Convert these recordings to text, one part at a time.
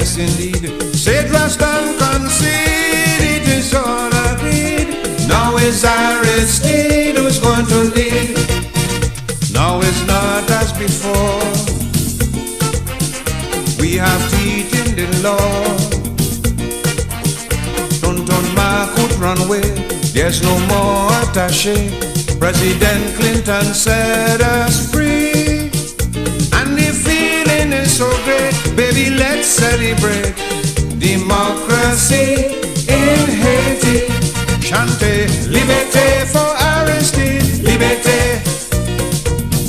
yes indeed. Said Rastan concede, it is all agreed. Now is Aristide who's going to lead. Now is not as before. We have teeth in the law. Tonton Ma could run away. There's no more attaché. President Clinton set us free. And the feeling is so great. Baby, let's celebrate democracy in Haiti. Chante liberté for Aristide. Liberté,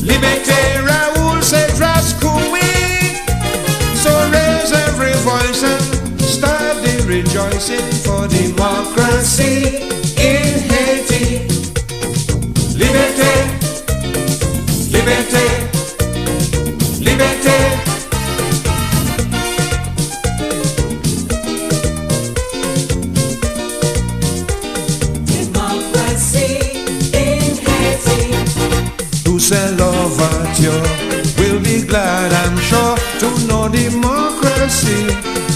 liberté, Raoul said Rascouille. So raise every voice and start the rejoicing for democracy in Haiti. Liberté, liberté, liberté. Democracy in Haiti. Toussaint Louverture will be glad, I'm sure, to know democracy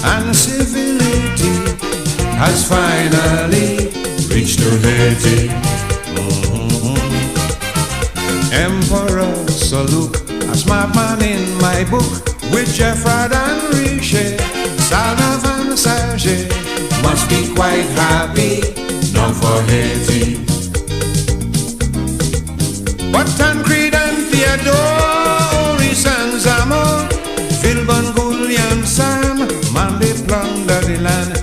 and civility has finally reached to Haiti. Emperor Saluk, a smart man in my book, with Jeffrard and Richer, Salnav and Sage, must be quite happy now for Haiti. But Tancred and Theodore, and Zamo, Philbon, Gullian, Sam, man, they plunder the land.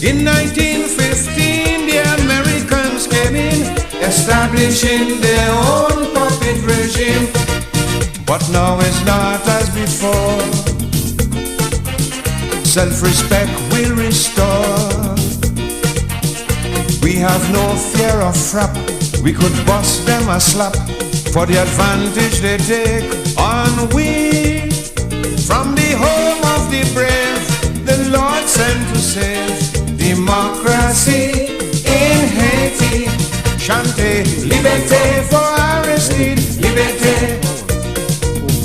In 1915, the Americans came in, establishing their own puppet regime. But now it's not as before. Self-respect will restore. We have no fear of frap. We could bust them a slap for the advantage they take on we. From the home of the brave, the Lord sent to save democracy in Haiti. Chante liberté for Aristide. Liberté,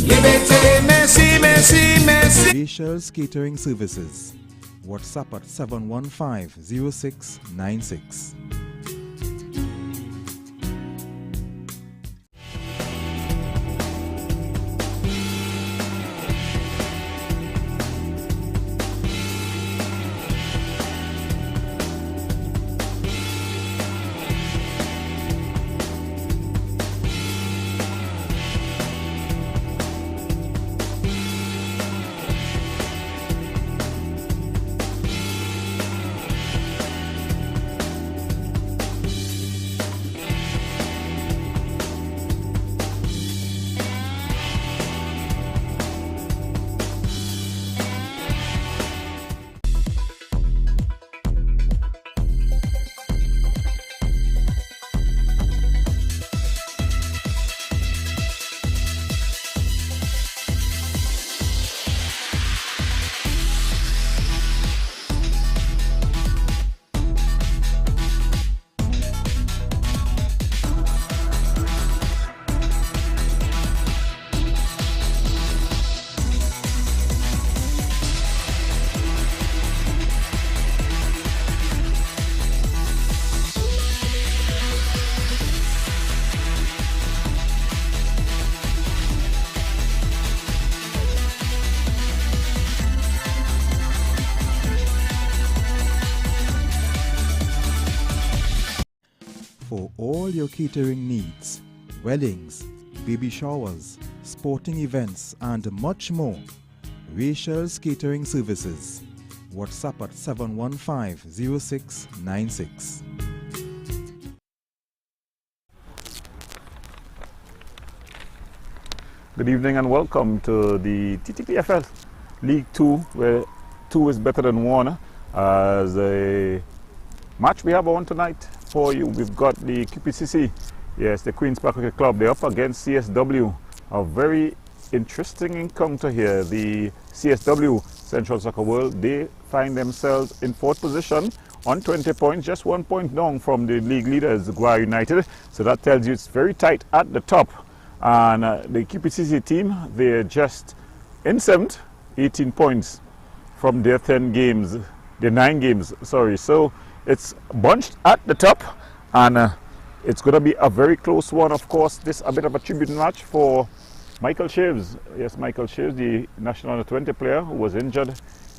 liberté, merci, merci, merci. Rachel's Catering Services. WhatsApp at 715-0696. For all your catering needs, weddings, baby showers, sporting events and much more, Rachel's Catering Services. WhatsApp at 715-0696. Good evening and welcome to the Ttpfl League 2, where 2 is better than 1. As a match we have on tonight for you, we've got the QPCC, yes, the Queen's Park Cricket Club. They're up against CSW. A very interesting encounter here. The CSW, Central Soccer World, they find themselves in 4th position on 20 points, just 1 point down from the league leaders, Guar United. So that tells you it's very tight at the top. And the QPCC team, they're just in 7th, 18 points from their 10 games, their 9 games, sorry. So it's bunched at the top, and it's going to be a very close one. Of course, this a bit of a tribute match for Michael Shaves. Yes, Michael Shaves, the national under 20 player who was injured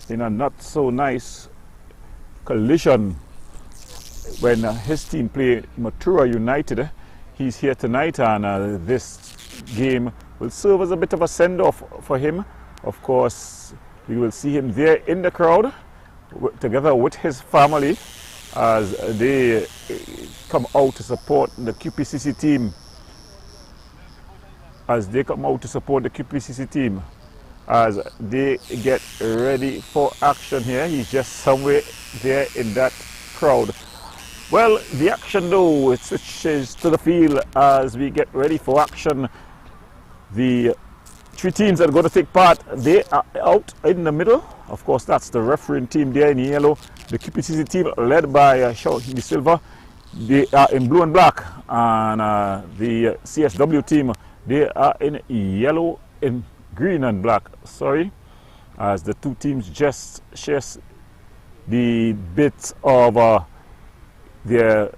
in a not so nice collision when his team played Matura United. He's here tonight, and this game will serve as a bit of a send-off for him. Of course, we will see him there in the crowd together with his family as they come out to support the QPCC team. As they get ready for action here. He's just somewhere there in that crowd. Well, the action though, it switches to the field as we get ready for action. The 3 teams that are going to take part, they are out in the middle. Of course, that's the refereeing team there in yellow. The QPCC team led by Shaw de Silva, they are in blue and black. And the CSW team, they are in yellow, in green and black, sorry. As the 2 teams just share the bits of their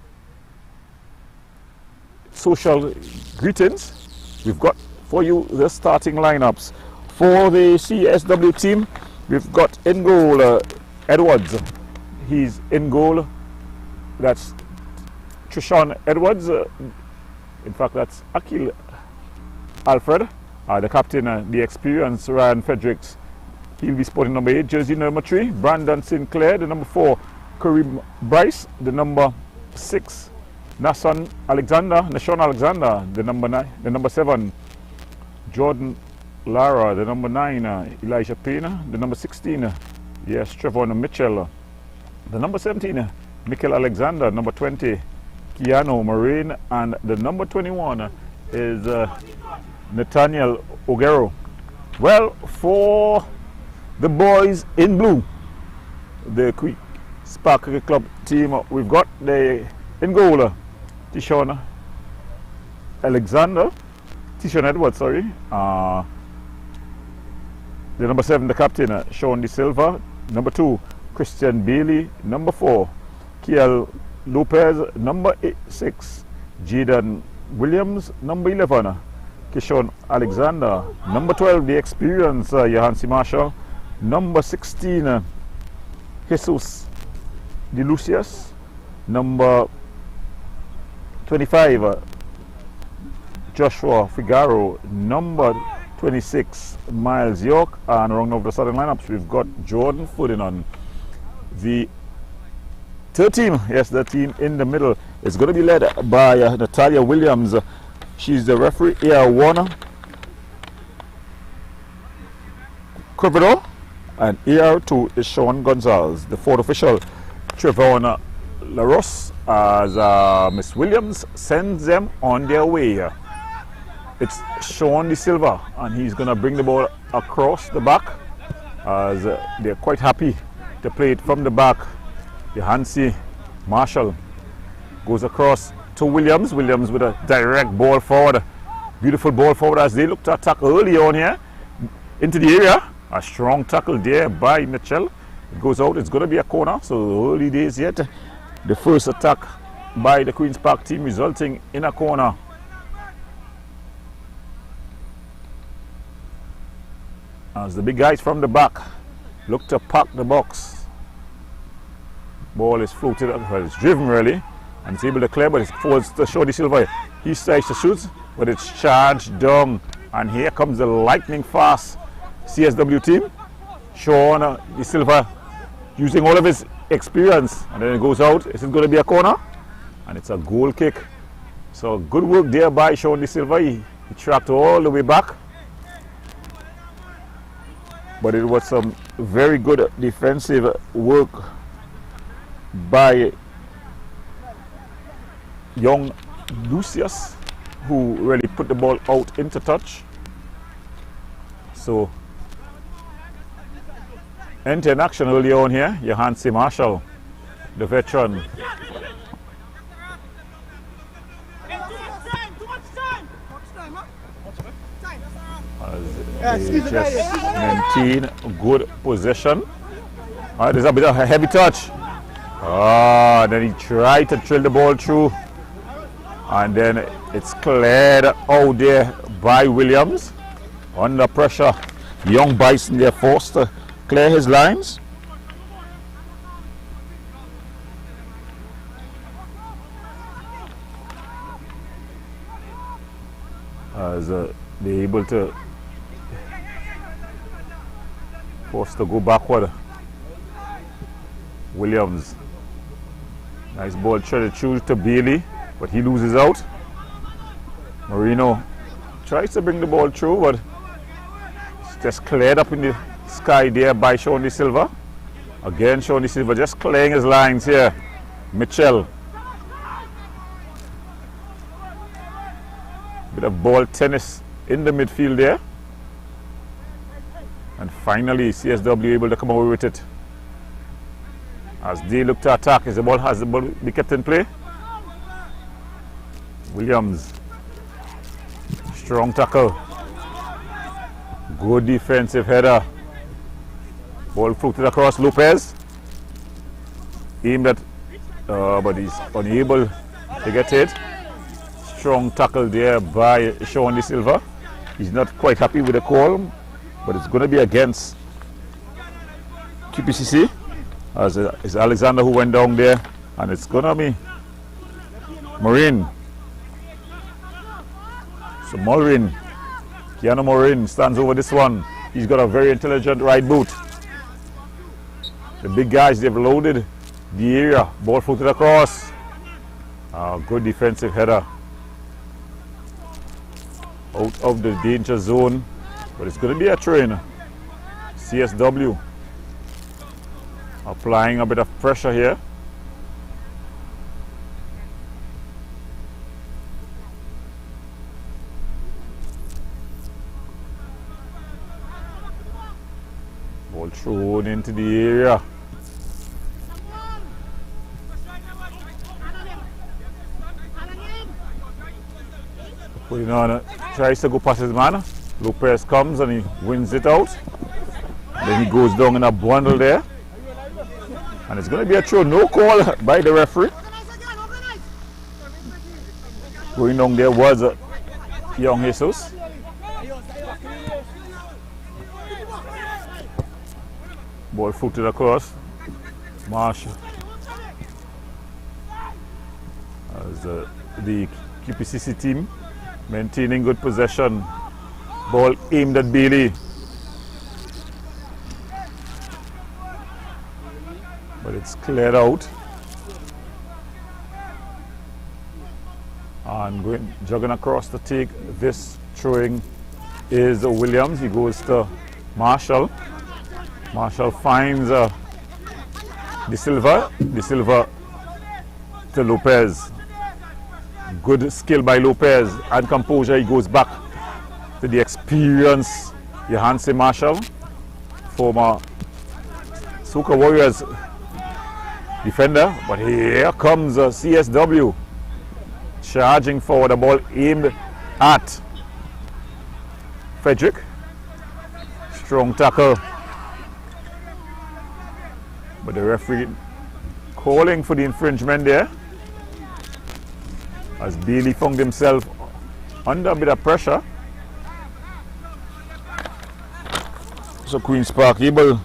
social greetings. We've got for you the starting lineups. For the CSW team, we've got in goal Edwards. He's in goal. That's Trishan Edwards. In fact, that's Akil Alfred. The captain, the experienced Ryan Fredericks. He'll be sporting number 8, jersey number 3. Brandon Sinclair, the number 4. Kareem Bryce, the number 6. Nashon Alexander, the number 9, the number 7. Jordan Lara, the number 9. Elijah Payne, the number 16. Yes, Trevor Mitchell. The number 17, Michael Alexander, number 20. Keanu Marine, and the number 21 is Nathaniel Ogero. Well, for the boys in blue, the Quick Spark Cricket Club team, we've got the in goal Tishon Edwards, sorry. The number 7, the captain, Sean De Silva. Number 2, Christian Bailey. Number 4, Kiel Lopez. Number 6, Jaden Williams. Number 11, Kishon Alexander. Number 12, the experienced Johansi Marshall. Number 16, Jesus De Lucius. Number 25, Joshua Figaro. Number 26, Miles York. And rounding off the starting lineups, we've got Jordan Ferdinand. The third team, yes, the team in the middle is going to be led by Natalia Williams. She's the referee. AR1 Corvidor, and AR2 is Sean Gonzalez. The fourth official, Trevor LaRosse, as Miss Williams sends them on their way. It's Sean De Silva, and he's going to bring the ball across the back as they're quite happy to play it from the back. Johansi Marshall goes across to Williams. Williams with a direct ball forward. Beautiful ball forward as they look to attack early on here into the area. A strong tackle there by Mitchell. It goes out. It's going to be a corner. So early days yet. The first attack by the Queen's Park team resulting in a corner. As the big guys from the back look to pack the box. Ball is floated, well, it's driven really, and it's able to clear, but it falls to Shaw De Silva. He tries to shoot, but it's charged down, and here comes the lightning fast CSW team. Sean De Silva using all of his experience, and then it goes out. Is it going to be a corner? And it's a goal kick. So good work there by Sean De Silva. He tracked all the way back. But it was some very good defensive work by young Lucius, who really put the ball out into touch. So enter in action early on here, Johansi Marshall, the veteran. As they just maintain good possession. There's a bit of a heavy touch. Then he tried to drill the ball through. And then it's cleared out there by Williams. Under pressure, young Bison there forced to clear his lines. As they're able to force to go backward. Williams, nice ball, try to choose to Bailey, but he loses out. Marino tries to bring the ball through, but it's just cleared up in the sky there by Shawnee Silva. Again, Shawnee Silva just clearing his lines here. Mitchell. Bit of ball tennis in the midfield there. And finally, CSW able to come away with it. As they look to attack, has the ball be kept in play? Williams. Strong tackle. Good defensive header. Ball floated across Lopez. Aimed at, but he's unable to get it. Strong tackle there by Shawnee Silva. He's not quite happy with the call, but it's going to be against QPCC. As it's Alexander who went down there, and it's going to be Marin. So Keanu Morin stands over this one. He's got a very intelligent right boot. The big guys, they've loaded the area. Ball footed across. Good defensive header. Out of the danger zone. But it's going to be a train. CSW applying a bit of pressure here. Ball thrown into the area. Putting on, tries to go past his man. Lopez comes and he wins it out. Then he goes down in a bundle there. And it's going to be a throw. No call by the referee. Going down there was young Jesus. Ball footed across. Marshall. As the QPCC team maintaining good possession. Ball aimed at Bailey. But it's cleared out. And jogging across to take this throwing is Williams. He goes to Marshall. Marshall finds De Silva. De Silva to Lopez. Good skill by Lopez and composure. He goes back to the experienced Johanse Marshall, former Soca Warriors defender. But here comes CSW charging forward. The ball aimed at Frederick. Strong tackle. But the referee calling for the infringement there, as Bailey found himself under a bit of pressure. So Queen's Park able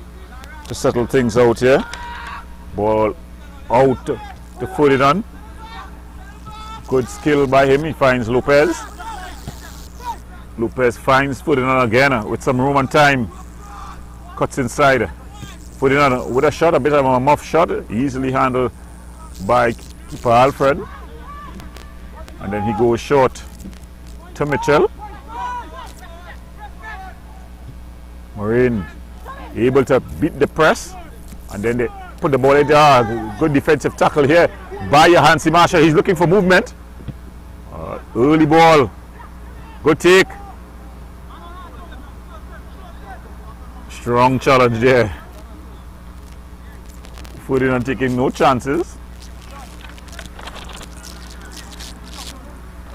to settle things out here. Ball out to Ferdinand. Good skill by him. He finds Lopez. Lopez finds Ferdinand again with some room and time. Cuts inside. Ferdinand with a shot, a bit of a muff shot, easily handled by keeper Alfred. And then he goes short to Mitchell. Marine able to beat the press. And then they put the ball in there. Good defensive tackle here by Johanse Marshall. He's looking for movement. Early ball. Good take. Strong challenge there. Ferdinand taking no chances.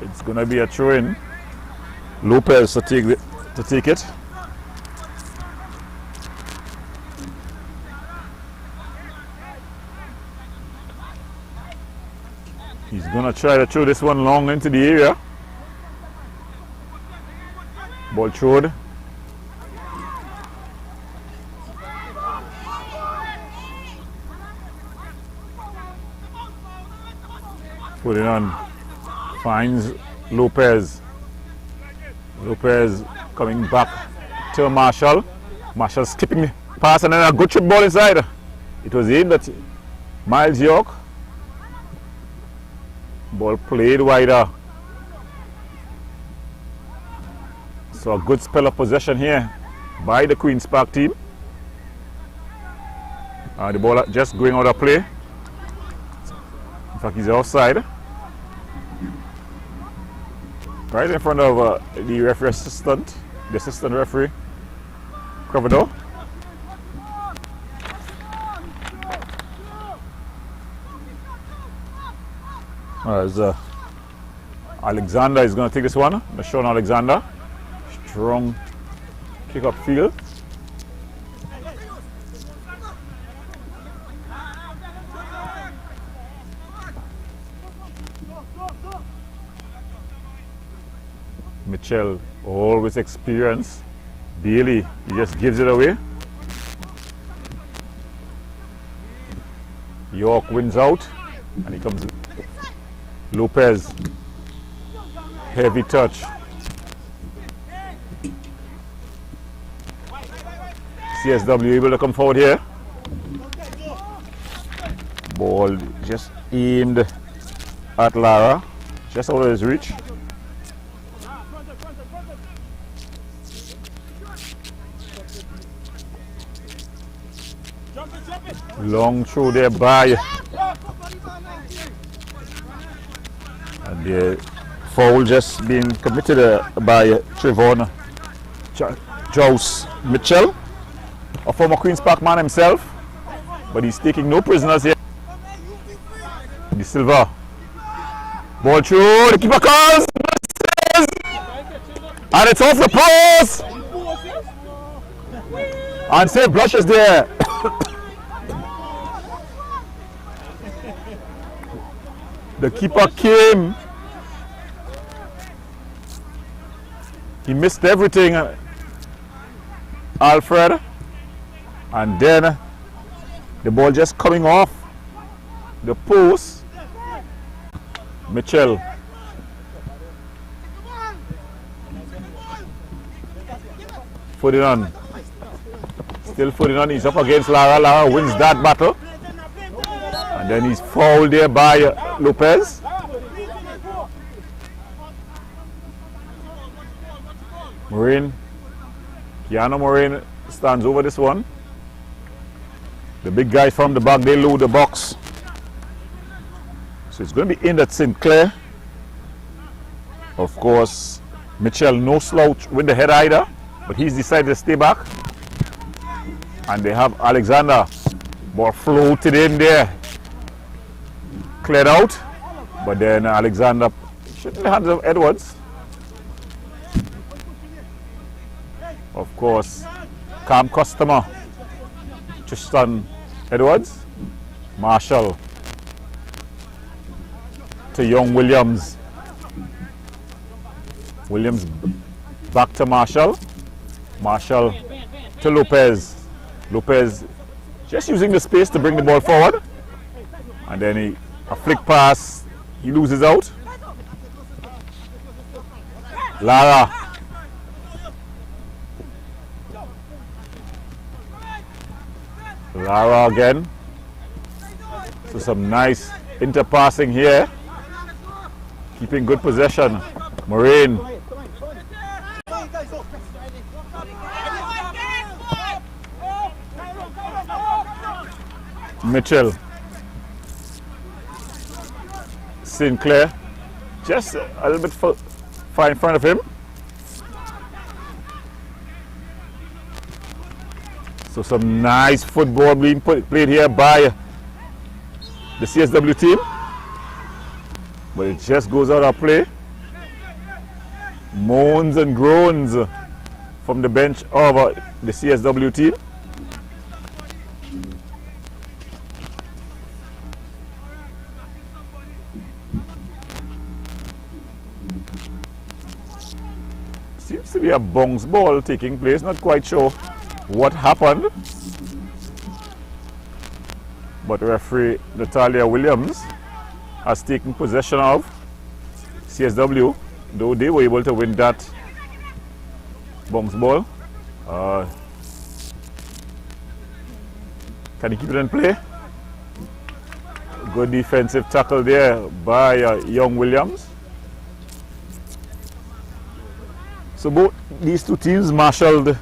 It's going to be a throw-in. Lopez to take it. He's gonna try to throw this one long into the area. Ball throwed. Put it on. Finds Lopez. Lopez coming back to Marshall. Marshall skipping the pass and then a good chip ball inside. It was aimed at Miles York. Ball played wider. So a good spell of possession here by the Queen's Park team. The ball just going out of play. In fact, he's offside. Right in front of the referee assistant, the assistant referee, Cravado. As Alexander is going to take this one. Sean Alexander. Strong kick up field. Mitchell, always experienced. Bailey, he just gives it away. York wins out, and he comes. Lopez, heavy touch. CSW able to come forward here. Ball just aimed at Lara, just out of his reach. Long throw there by, and the foul just being committed by Trevon Jones Mitchell, a former Queen's Park man himself, but he's taking no prisoners here. The Silver ball through, the keeper calls, and it's off the post, and safe brushes there. The keeper came. He missed everything, Alfred. And then the ball just coming off the post. Mitchell. Put it on. Still putting on. He's up against Lara. Lara wins that battle. And then he's fouled there by Lopez. Morin, Keanu Morin stands over this one. The big guy from the back, they load the box. So it's going to be aimed at Sinclair. Of course, Mitchell no slouch with the head either, but he's decided to stay back. And they have Alexander. Ball floated in there. Cleared out, but then Alexander shooting in the hands of Edwards. Of course, calm customer, Tristan Edwards. Marshall to Young Williams. Williams back to Marshall. Marshall to Lopez. Lopez just using the space to bring the ball forward. And then a flick pass, he loses out. Lara. Lara again. So some nice interpassing here. Keeping good possession. Moraine. Mitchell. Sinclair. Just a little bit far in front of him. So some nice football being played here by the CSW team. But it just goes out of play. Moans and groans from the bench of the CSW team. Seems to be a bounce ball taking place. Not quite sure what happened. But referee Natalia Williams has taken possession of CSW, though they were able to win that bounce ball. Can he keep it in play? Good defensive tackle there by Young Williams. So both these two teams marshaled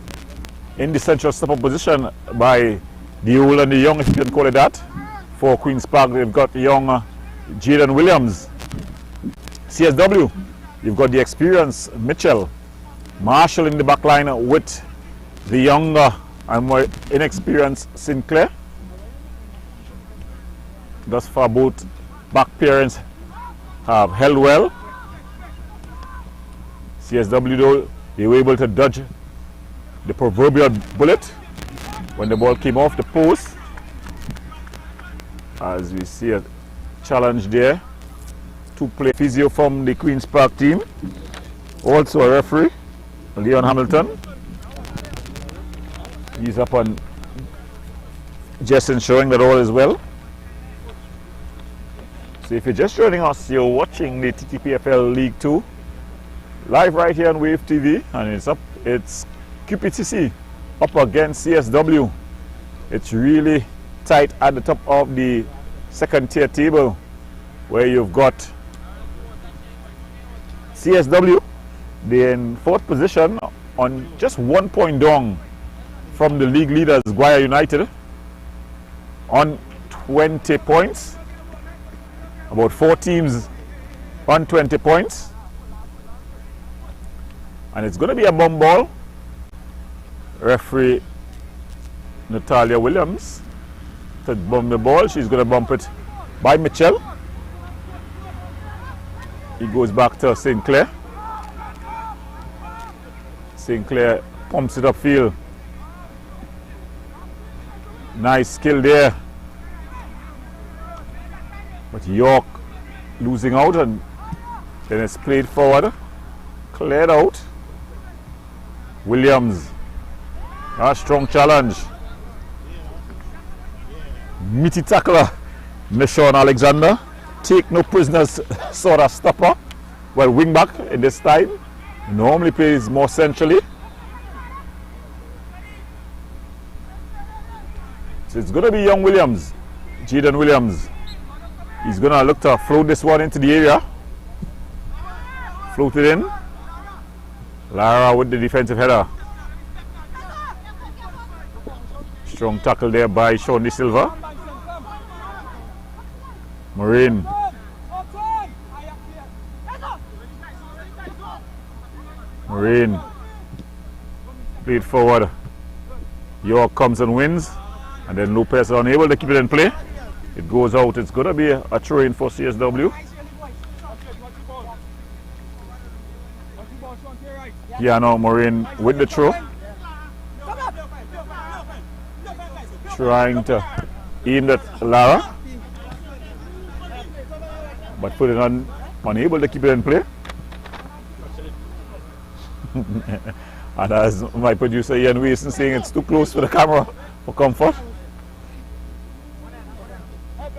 in the central step-up position by the old and the young, if you can call it that. For Queen's Park, they've got young Jaden Williams. CSW, you've got the experienced Mitchell. Marshall in the back line with the younger and more inexperienced Sinclair. Thus far, both back pairings have held well. CSW, though, they were able to dodge the proverbial bullet when the ball came off the post. As we see a challenge there to play physio from the Queen's Park team. Also a referee, Leon Hamilton. He's up on just ensuring that all is well. So if you're just joining us, you're watching the Ttpfl League 2 live right here on Wave TV, and it's QPTC up against CSW. It's really tight at the top of the second tier table, where you've got CSW, they're in fourth position on just 1 point down from the league leaders, Guaya United, on 20 points. About 4 teams on 20 points. And it's going to be a bum ball. Referee Natalia Williams to bump the ball. She's going to bump it by Mitchell. He goes back to Sinclair. Sinclair pumps it upfield. Nice skill there. But York losing out, and then it's played forward. Cleared out. Williams. A strong challenge. Meaty tackler, Nishon Alexander. Take no prisoners sort of stopper. Well, wing back in this time. Normally plays more centrally. So it's going to be Young Williams, Jaden Williams. He's going to look to float this one into the area. Float it in. Lara with the defensive header. Strong tackle there by Sean De Silva. Marine. Marine. Played forward. York comes and wins. And then Lopez are unable to keep it in play. It goes out. It's going to be a throw-in for CSW. Yeah, now Marine with the throw. Trying to aim at Lara. But put it on, unable to keep it in play. And as my producer Ian Wilson saying, it's too close for the camera for comfort.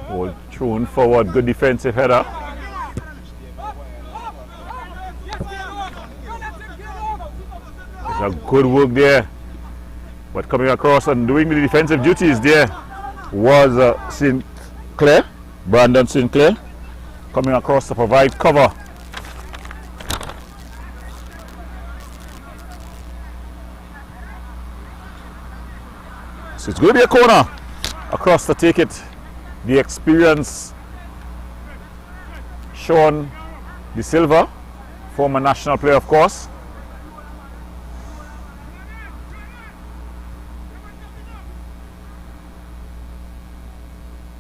Ball thrown forward, good defensive header. It's a good work there. But coming across and doing the defensive duties there was Sinclair, Brandon Sinclair, coming across to provide cover. So it's going to be a corner across to take it. The experience Sean De Silva, former national player of course.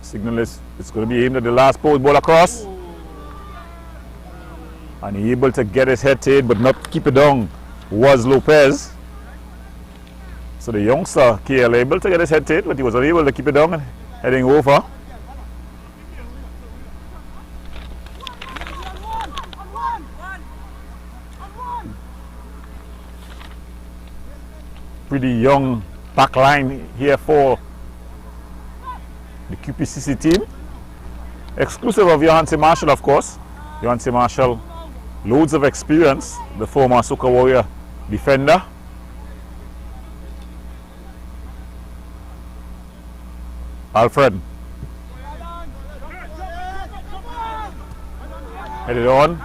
Signal is it's going to be aimed at the last post, ball across. And he able to get his head to it but not keep it down was Lopez. So the youngster KL able to get his head to it, but he was unable to keep it down and heading over. pretty young back line here for the QPCC team. Exclusive of Johansi Marshall, of course. Johansi Marshall, loads of experience, the former Soca Warrior defender. Alfred. Headed on,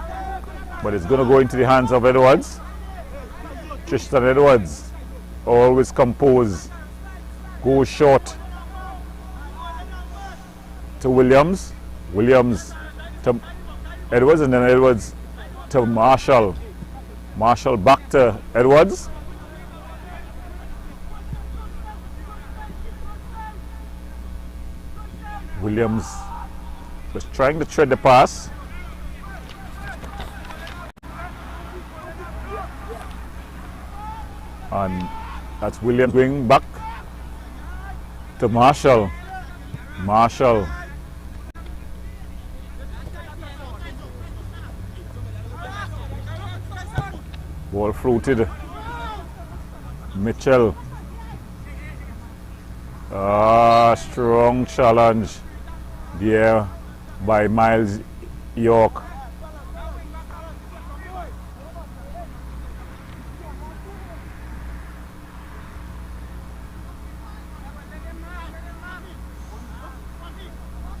but it's going to go into the hands of Edwards. Tristan Edwards, always composed, goes short to Williams. Williams to Edwards, and then Edwards to Marshall. Marshall back to Edwards. Williams was trying to tread the pass. And that's Williams going back to Marshall. Marshall. Ball floated. Mitchell. Strong challenge there by Miles York.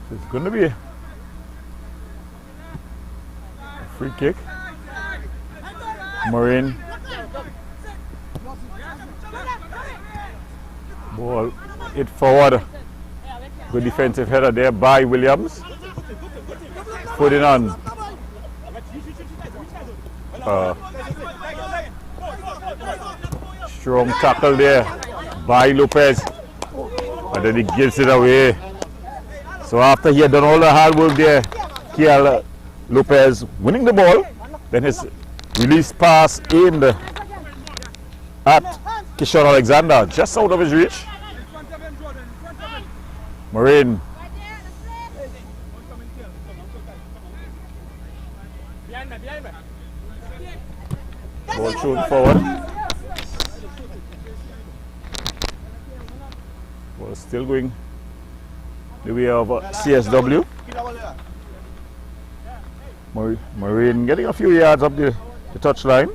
It's going to be a free kick. Marine. Ball hit forward. Good defensive header there by Williams. Putting on. Strong tackle there by Lopez. And then he gives it away. So after he had done all the hard work there, Kiel Lopez winning the ball. Then his release pass aimed at Kishon Alexander, just out of his reach. Marine. Ball thrown forward. Ball still going the way of CSW. Marine getting a few yards up the touchline.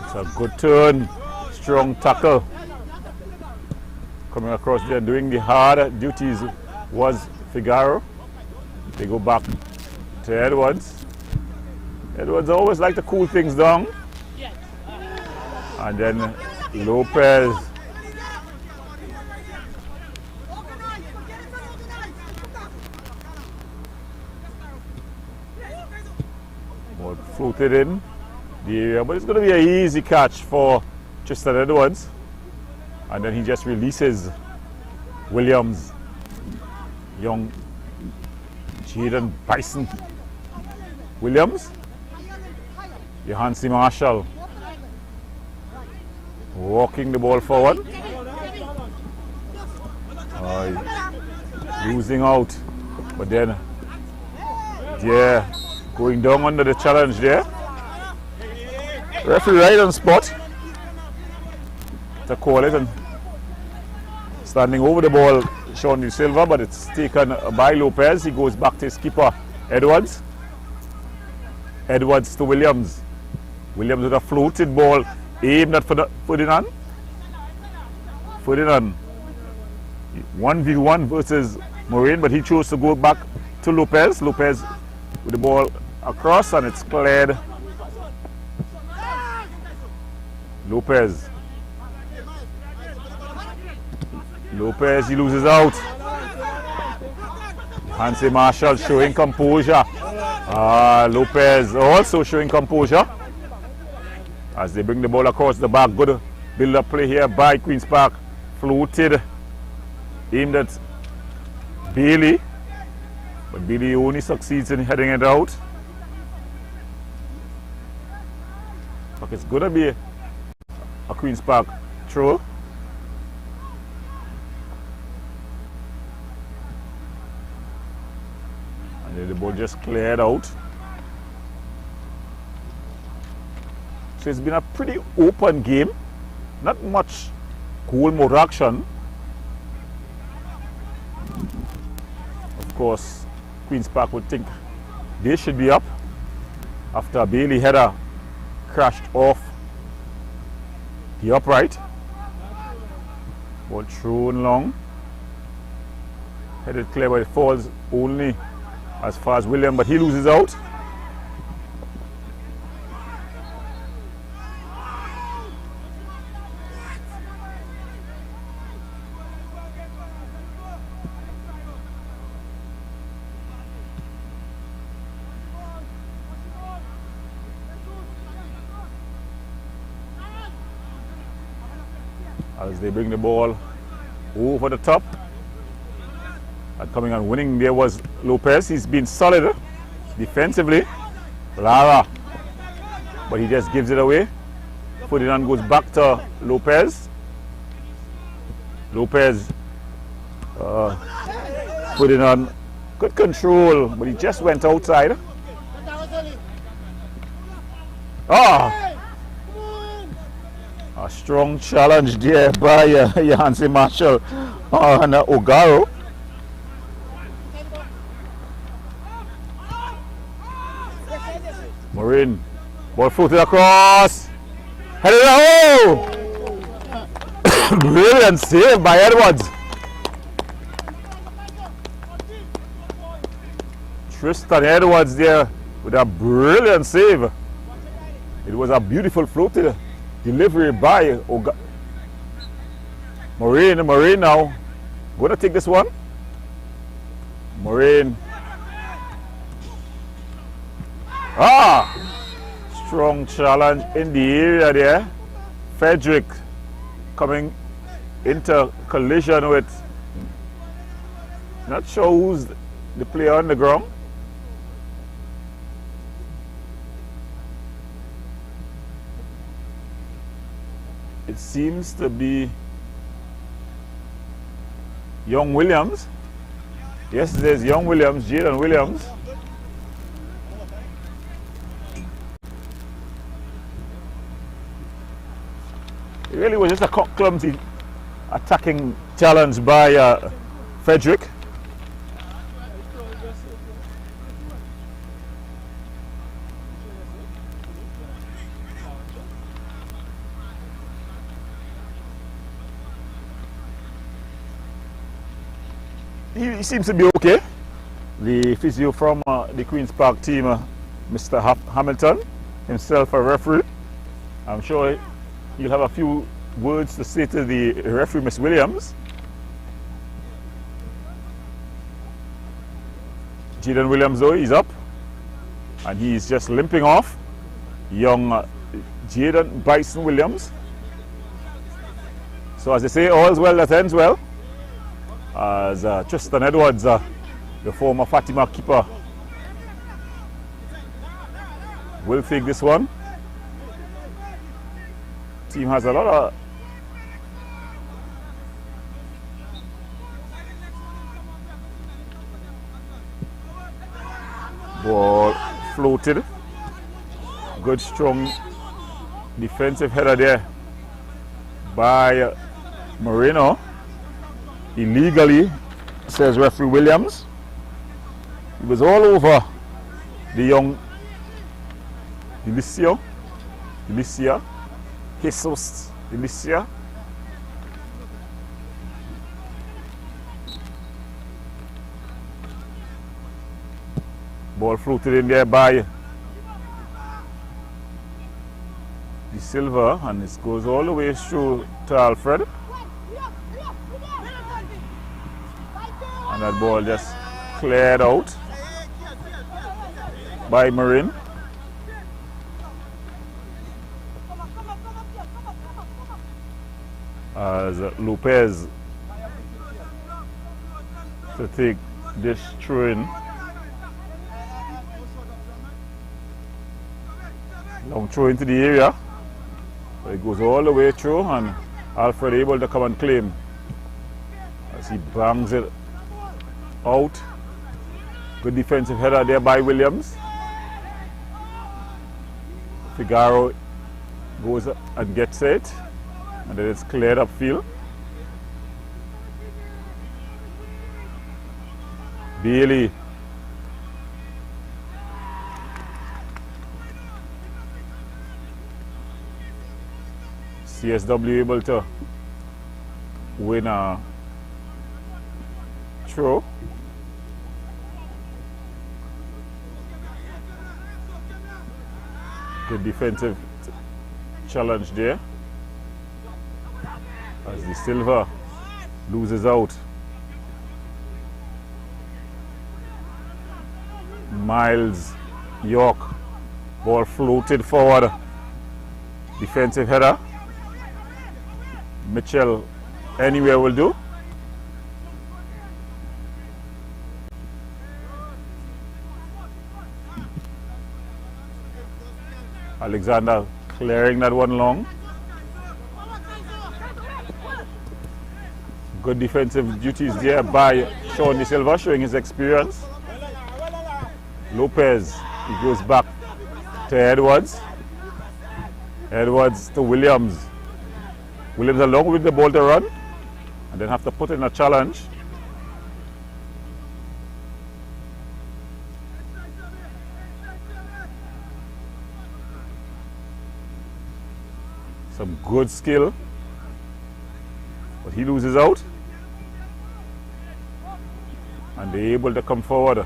It's a good turn, strong tackle. Coming across there, doing the hard duties was Figaro. They go back to Edwards. Edwards always like to cool things down. And then Lopez. Ball floated in the area, but it's going to be an easy catch for Tristan Edwards. And then he just releases Williams. Young Jaden Bison. Williams. Johansi Marshall. Walking the ball forward. Losing out. But then, yeah, going down under the challenge there. Referee right on spot to call it, and standing over the ball, Sean De Silva, but it's taken by Lopez. He goes back to his keeper, Edwards. Edwards to Williams. Williams with a floated ball aimed at Ferdinand. Ferdinand 1v1 versus Moraine, but he chose to go back to Lopez. Lopez with the ball across, and it's cleared. Lopez. Lopez, he loses out. Hansi Marshall showing composure. Lopez also showing composure as they bring the ball across the back. Good build-up play here by Queen's Park. Floated, aimed at Bailey, but Bailey only succeeds in heading it out. But it's going to be a Queen's Park throw. And then the ball just cleared out. So it's been a pretty open game. Not much goal mode action. Of course, Queen's Park would think they should be up after a Bailey header crashed off the upright. Ball thrown long. Headed clear, but it falls only as far as William, but he loses out. As they bring the ball over the top. And coming and winning there was Lopez. He's been solid defensively. Lara. But he just gives it away. Ferdinand goes back to Lopez. Lopez. Ferdinand. Good control, but he just went outside. A strong challenge there by Yancy Marshall on Ogaro. Marin, ball floated across. Headed out. Brilliant save by Edwards. Tristan Edwards there with a brilliant save. It was a beautiful floated delivery by Marin now. Gonna take this one. Marin. Strong challenge in the area there. Frederick coming into collision with, not sure who's the player on the ground. It seems to be Young Williams. Yes, there's Young Williams, Jaden Williams. It really was just a clumsy attacking challenge by Frederick. He seems to be okay. The physio from the Queen's Park team, Mr. Hamilton, himself a referee. I'm sure he'll have a few words to say to the referee, Miss Williams. Jaden Williams, though, he's up. And he's just limping off. Young Jaden Bryson Williams. So as they say, all's well that ends well. As Tristan Edwards, the former Fatima keeper, will take this one. Team has a lot of ball floated. Good strong defensive header there by Moreno. Illegally, says referee Williams. He was all over the young Jesus. Ball floated in there by De Silva, and this goes all the way through to Alfred. And that ball just cleared out by Marin. As Lopez to take this throw in. Long throw into the area. it goes all the way through, and Alfred able to come and claim as he bangs it out. Good defensive header there by Williams. Figaro goes and gets it, and then it's cleared upfield. Bailey. CSW able to win a throw. Good defensive challenge there as the Silva loses out. Miles York, ball floated forward, defensive header. Mitchell anywhere will do. Alexander clearing that one long. Good defensive duties there by Sean De Silva, showing his experience. Lopez, he goes back to Edwards. Edwards to Williams. Williams along with the ball to run, and then have to put in a challenge. Some good skill, but he loses out, and they're able to come forward.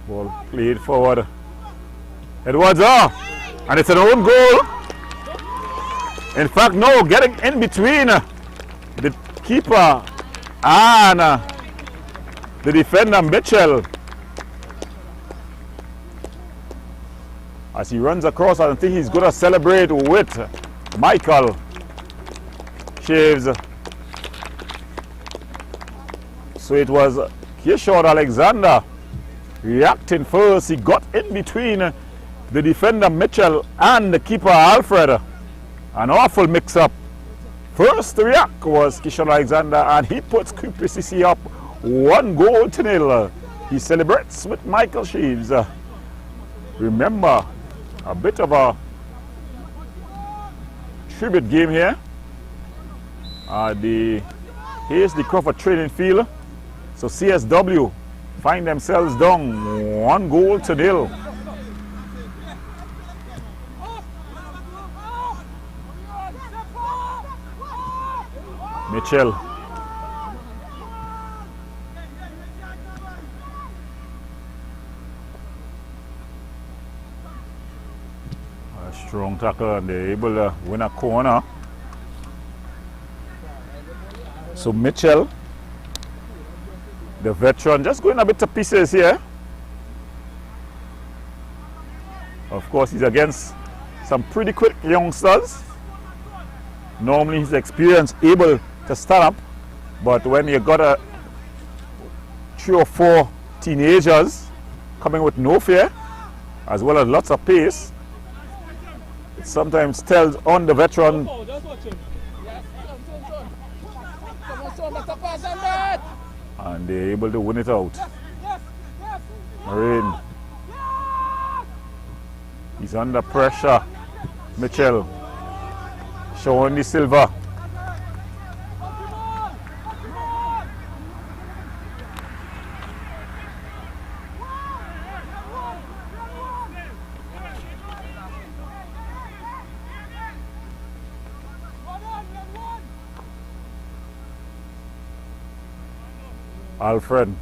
Ball played forward. Edwards, and it's an own goal. In fact, no, getting in between the keeper and the defender Mitchell. As he runs across, I think he's going to celebrate with Michael Shaves. So it was Kishore Alexander reacting first. He got in between the defender Mitchell and the keeper Alfred. An awful mix-up. First to react was Kishore Alexander, and he puts QPCC up 1-0. He celebrates with Michael Shaves. Remember, a bit of a tribute game here. Here's the Crawford training field. So CSW find themselves down 1-0. Mitchell. A strong tackle, and they're able to win a corner. So Mitchell, the veteran, just going a bit to pieces here. Of course, he's against some pretty quick youngsters. Normally his experience able to stand up, but when you got 3 or 4 teenagers coming with no fear, as well as lots of pace, it sometimes tells on the veteran. And they're able to win it out. Marine. He's under pressure. Mitchell. Showing the Silva. Alfred.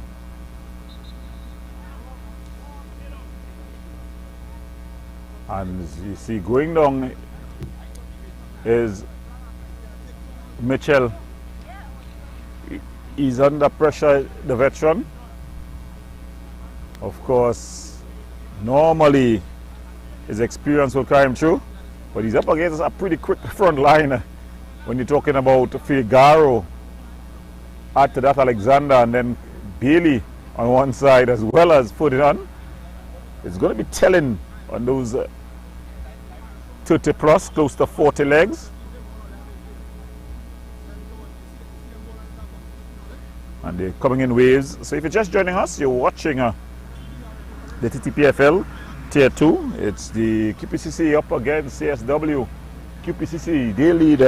And you see going down is Mitchell. He's under pressure, the veteran. Of course, normally his experience will carry him through, but he's up against a pretty quick front line when you're talking about Figaro. Add to that Alexander, and then Bailey on one side as well as Ferdinand. It's going to be telling on those 30 plus, close to 40 legs. And they're coming in waves. So if you're just joining us, you're watching the Ttpfl Tier 2. It's the QPCC up against CSW. QPCC, they lead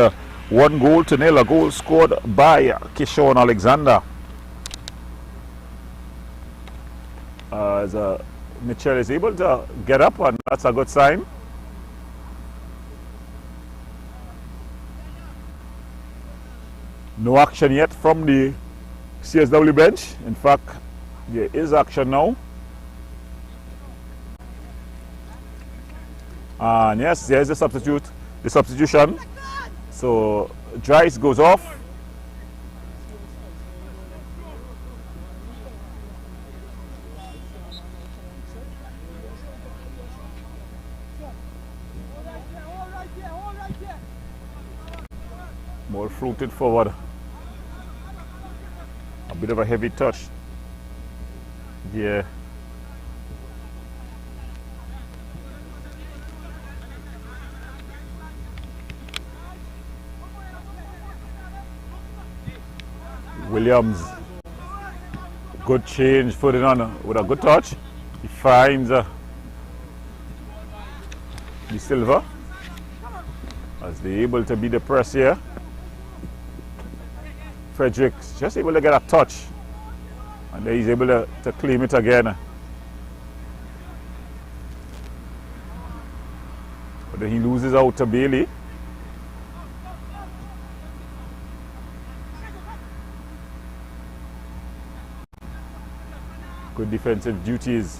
1-0 a goal scored by Kishon Alexander. As Mitchell is able to get up, and that's a good sign. No action yet from the CSW bench. In fact, there is action now. And yes, there's the substitution. So Dries goes off. Ball floated forward. A bit of a heavy touch. Yeah. Williams. Good change. Ferdinand with a good touch. He finds the Silva. As they're able to beat the press here. Fredericks just able to get a touch, and then he's able to claim it again. But then he loses out to Bailey. Good defensive duties.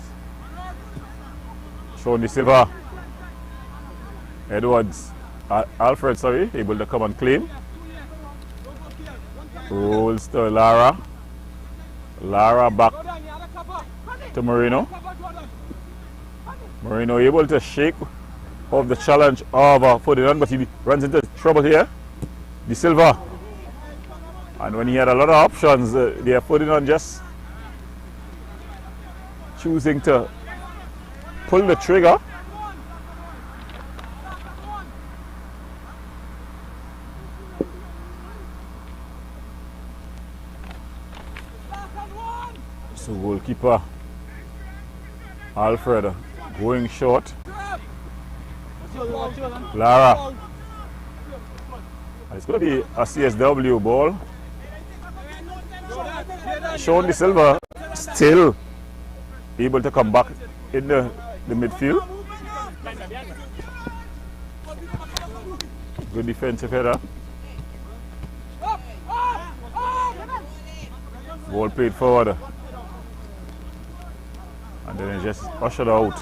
Sean De Silva. Edwards. Alfred, sorry, able to come and claim. Rolls to Lara. Lara back to Marino. Marino able to shake off the challenge of Ferdinand, but he runs into trouble here. De Silva. And when he had a lot of options, there Ferdinand just choosing to pull the trigger. So goalkeeper Alfred going short. Lara. It's going to be a CSW ball. Sean De Silva still able to come back in the midfield. Good defensive header. Ball played forward. And then it just ushered out.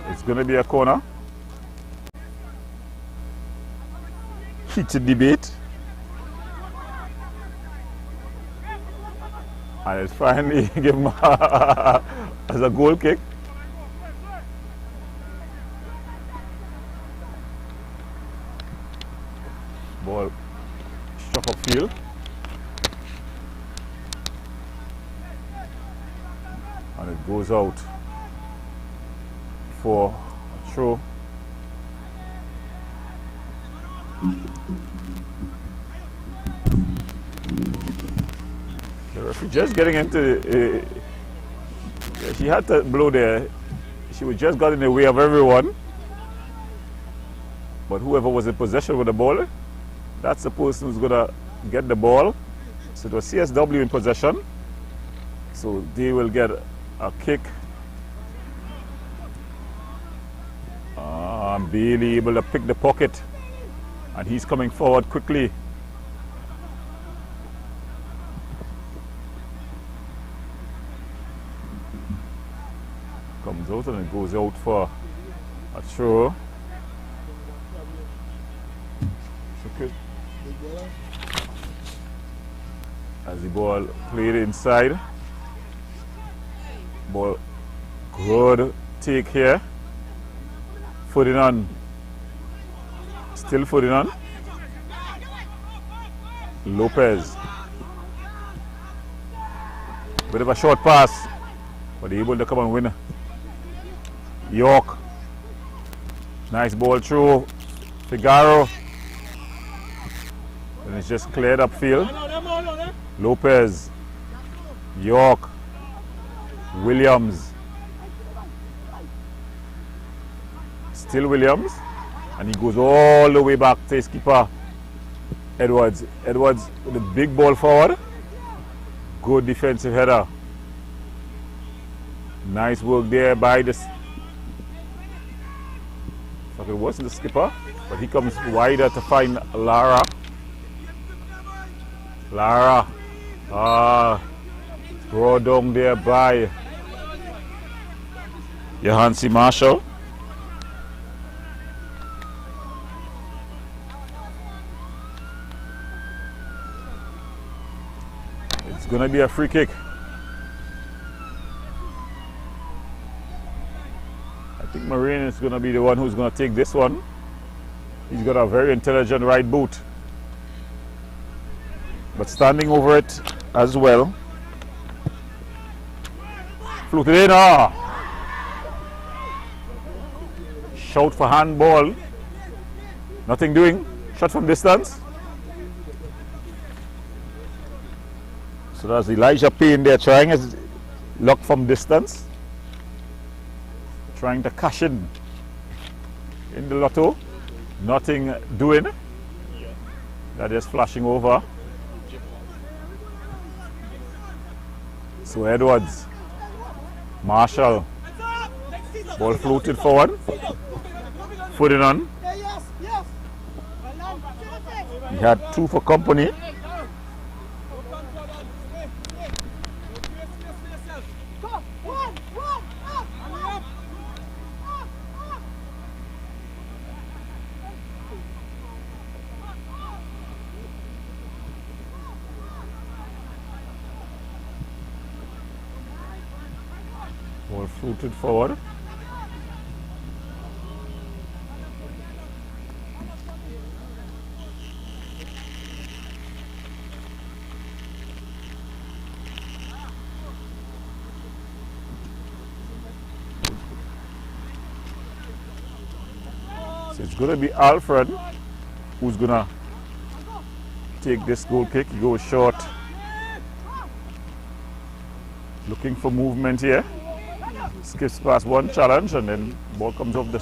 It's going to be a corner. Heated debate. And it's finally given as a goal kick. Ball struck upfield. And it goes out for a throw. The referee just getting into she had to blow there. She was just got in the way of everyone. But whoever was in possession with the ball, that's the person who's gonna get the ball. So it was CSW in possession. So they will get a kick. Bailey able to pick the pocket, and he's coming forward quickly. Comes out and it goes out for a throw. As the ball played inside. Ball, good take here. Ferdinand, still Ferdinand. Bit of a short pass, but able to come and win. York. Nice ball through. Figaro. And it's just cleared upfield. Lopez. York. Williams. Still Williams. And he goes all the way back to his keeper, Edwards. Edwards with the big ball forward. Good defensive header. Nice work there by this. It wasn't the skipper, but he comes wider to find Lara. Lara. Brought down there by Johansi Marshall. It's going to be a free kick. I think Marine is going to be the one who's going to take this one. He's got a very intelligent right boot. But standing over it as well. Floated in. Shout for handball. Nothing doing. Shot from distance. So that's Elijah Payne there trying his luck from distance. Trying to cash in the lotto. Nothing doing. That is flashing over. So Edwards. Marshall. Ball floated forward. Foot in on. He had two for company. Ball floated forward. So it's going to be Alfred who's going to take this goal kick. He goes short. Looking for movement here. Skips past one challenge and then ball comes off the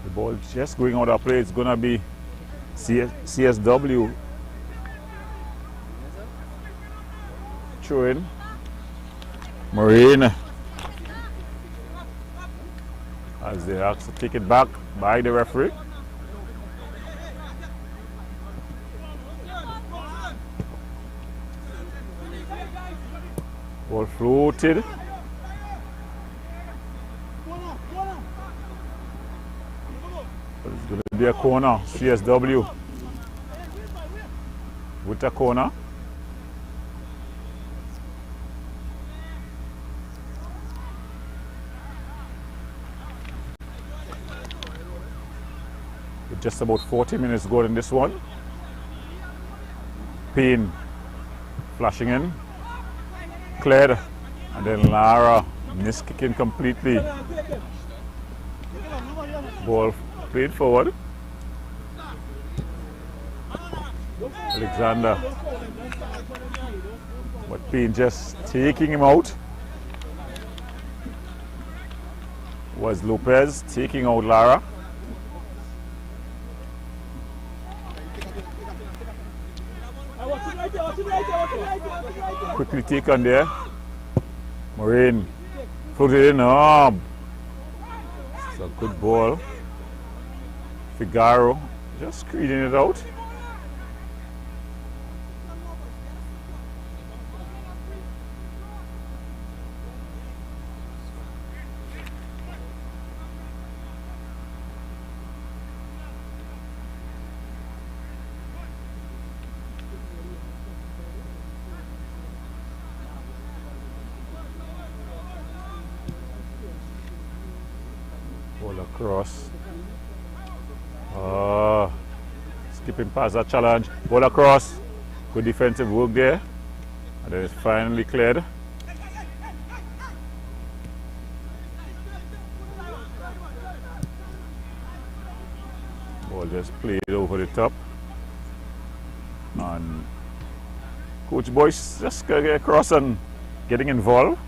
the ball just going out of play. It's gonna be CSW throwing. Marine as they ask to take it back by the referee. Ball floated. But it's going to be a corner. CSW with a corner. With just about 40 minutes gone in this one. Payne flashing in. Cleared, and then Lara missed kicking completely. Ball played forward. Alexander, but Payne just taking him out. Was Lopez taking out Lara. Quickly taken there. Marine floated in. It's a good ball. Figaro just screening it out. Ball across. Oh, skipping past that challenge. Ball across. Good defensive work there. And then it's finally cleared. Ball just played over the top. And Coach Boyce just get across and getting involved.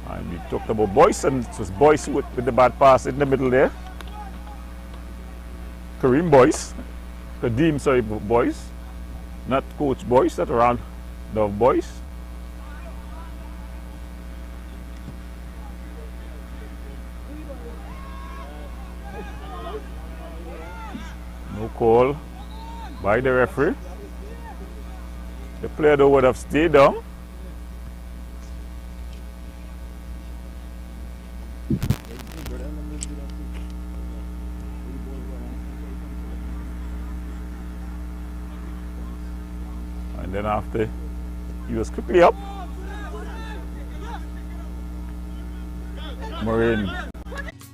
And we talked about Boyce, and it was Boyce with the bad pass in the middle there. Kareem Boyce, Kadeem, sorry, Boyce, not Coach Boyce, that around the Boyce. No call by the referee. The player though would have stayed down. And then after, he was quickly up. Marine.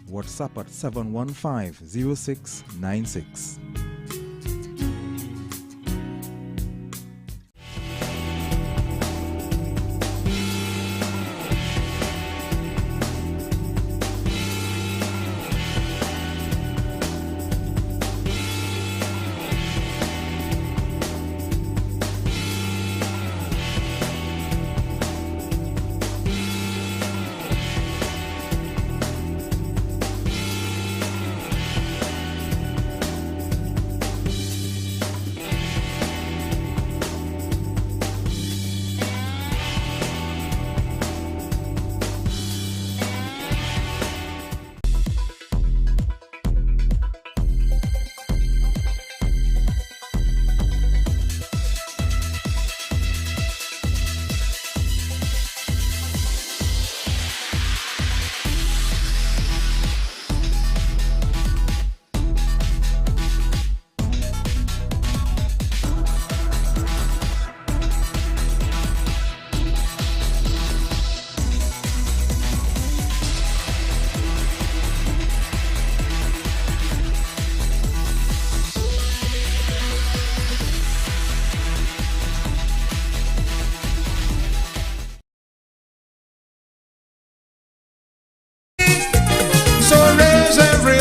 WhatsApp at 715-0696.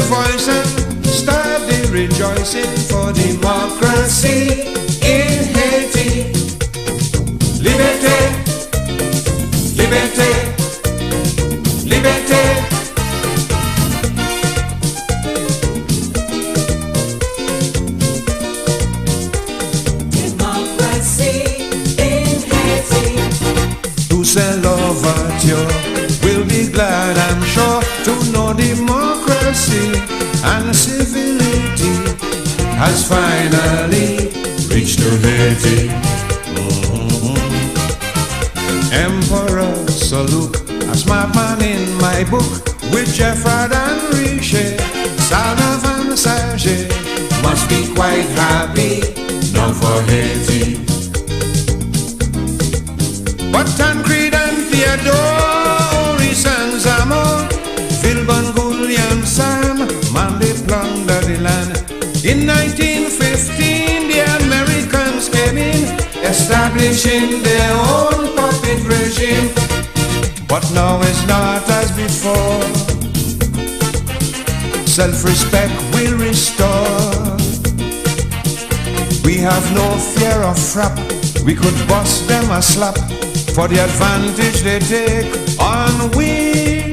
voice and start the rejoicing for democracy in Haiti. Liberté, liberté, liberté. Democracy in Haiti. Tous en l'ouverture will be glad, I'm sure, to know democracy and civility has finally reached to Haiti. Emperor salute, a smart man in my book, with Jeffrey and Riche, Salve and Sage, must be quite happy now for Haiti. But Tancred and Theodore, and Zamor, Philbon, Gulliam, Sam, man, they plundered the land. In 1915, the Americans came in, establishing their own puppet regime. But now it's not as before. Self-respect will restore. We have no fear of frap. We could bust them a slap for the advantage they take on we.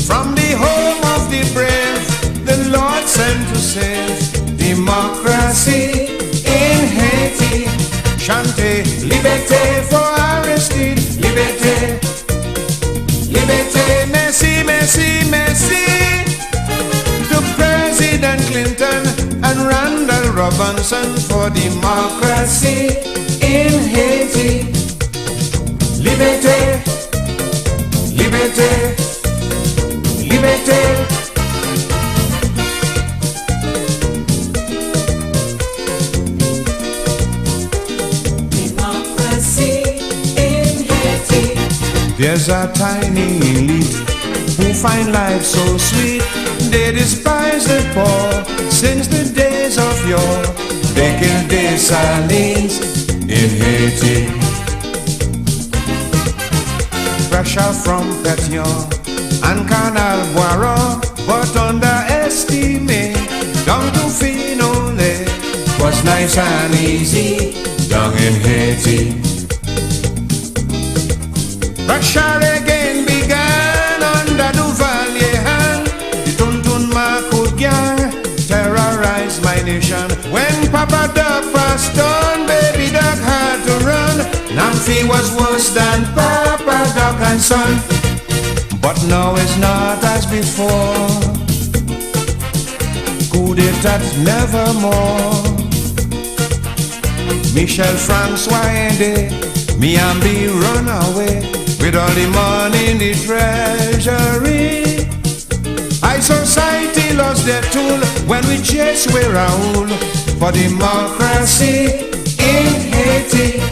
From the home of the brave, the Lord sent to save democracy in Haiti. Chante, liberté for Aristide, liberté, liberté, merci, merci, merci. To President Clinton and Randall Robinson for democracy in Haiti. Liberté, liberté, liberté. Democracy in Haiti. There's a tiny elite who find life so sweet. They despise the poor since the days of yore. They kill Dessalines in Haiti. Pressure from Pétion and Canal Boiron, but underestimate down to Finole. Was nice and easy down in Haiti. Pressure again began under Duvalier hand. The Tuntun Marcoud gang terrorized my nation. When Papa Duck passed on, baby Duck had to run. Namfi was worse than Papa Duck and son. But now it's not as before. Coup d'etat nevermore. Michel Francois Ende, Miambi run away with all the money in the treasury. High society lost their tool when we chase with Raoul for democracy in Haiti.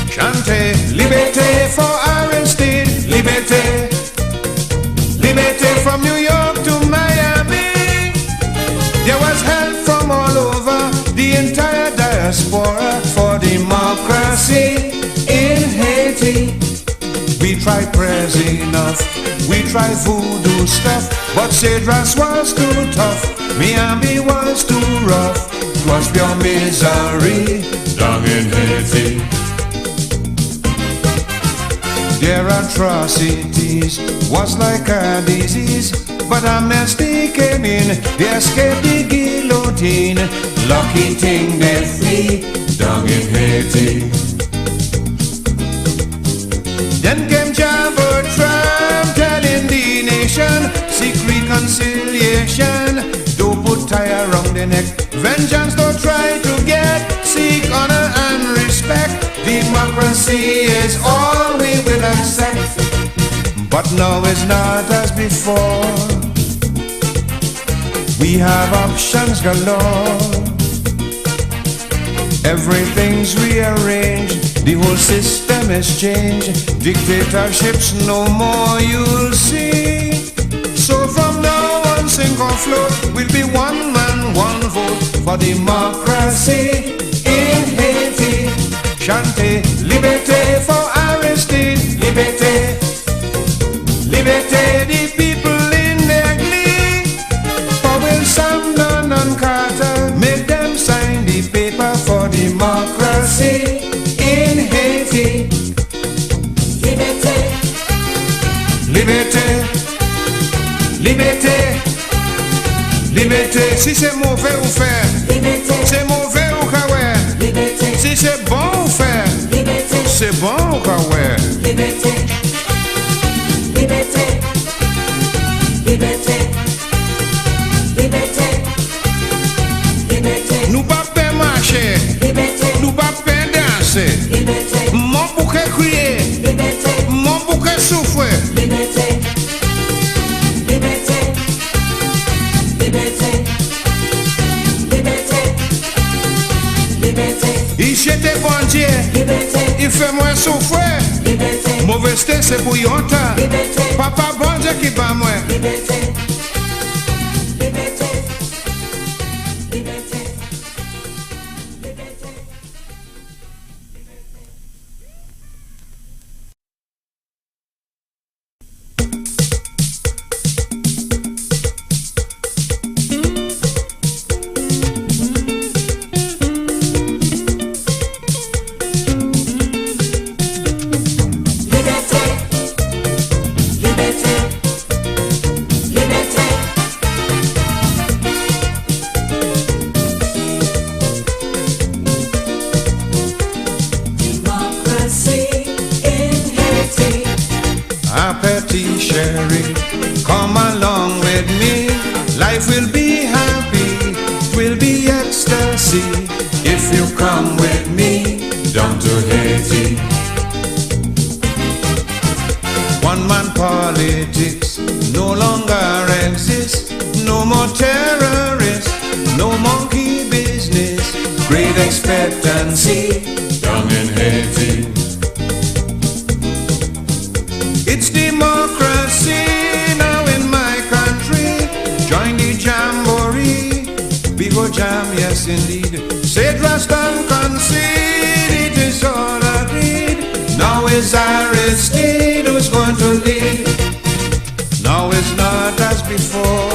Chante liberté for Aristide, liberté, liberté from New York to Miami. There was help from all over the entire diaspora for democracy in Haiti. We tried prayers enough, we tried voodoo stuff, but Cedras was too tough, Miami was too rough. 'Twas pure misery down in Haiti. Their atrocities was like a disease, but amnesty came in, they escaped the guillotine. Lucky thing they free down in Haiti. Then came Jabber Trump telling the nation, seek reconciliation, don't put tie around the neck. Vengeance don't try to get, seek honor and respect. Democracy is all we will accept. But now it's not as before. We have options galore. Everything's rearranged, the whole system is changed. Dictatorships no more you'll see. So from now on, sink or float, we'll be one man, one vote for democracy in Haiti. Chante liberté for Aristide, liberté, liberté the people in their glee. For Wilson, Dunn and Carter, make them sign the paper for democracy in Haiti. Liberté, liberté, liberté, liberté. Si c'est mauvais ou faire, c'est mauvais ou kawé. Si c'est bon ou faire, c'est bon ou kawé. Liberté, liberté, liberté, liberté, liberté. Nous pas faire marcher, nous pas faire danser. Mon bouquet crier, mon bouquet souffrir. Liberté, liberté, liberté, liberté, liberté. Il jette bon Dieu, il fait moins souffrir. Mauvaiseté c'est pour yon temps. Papa bon Dieu qui bat moi. Liberté, liberté, liberté, liberté. Sherry, come along with me. Life will be happy, will be ecstasy if you come with me down to Haiti. One man politics no longer exists. No more terrorists, no monkey business. Great expectancy down in Haiti. It's yes indeed. Said Rustam concede, it is all agreed. Now is Aristide who's going to lead. Now is not as before.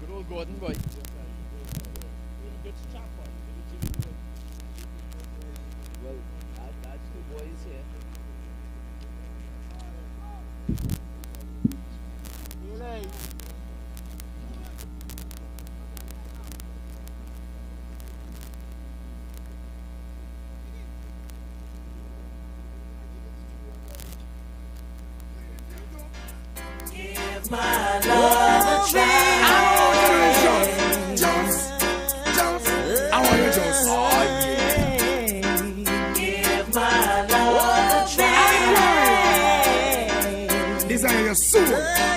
Good old Gordon boy. Well, that's two boys here. Really? Give my love a try. Give my love a try. Desire your soul.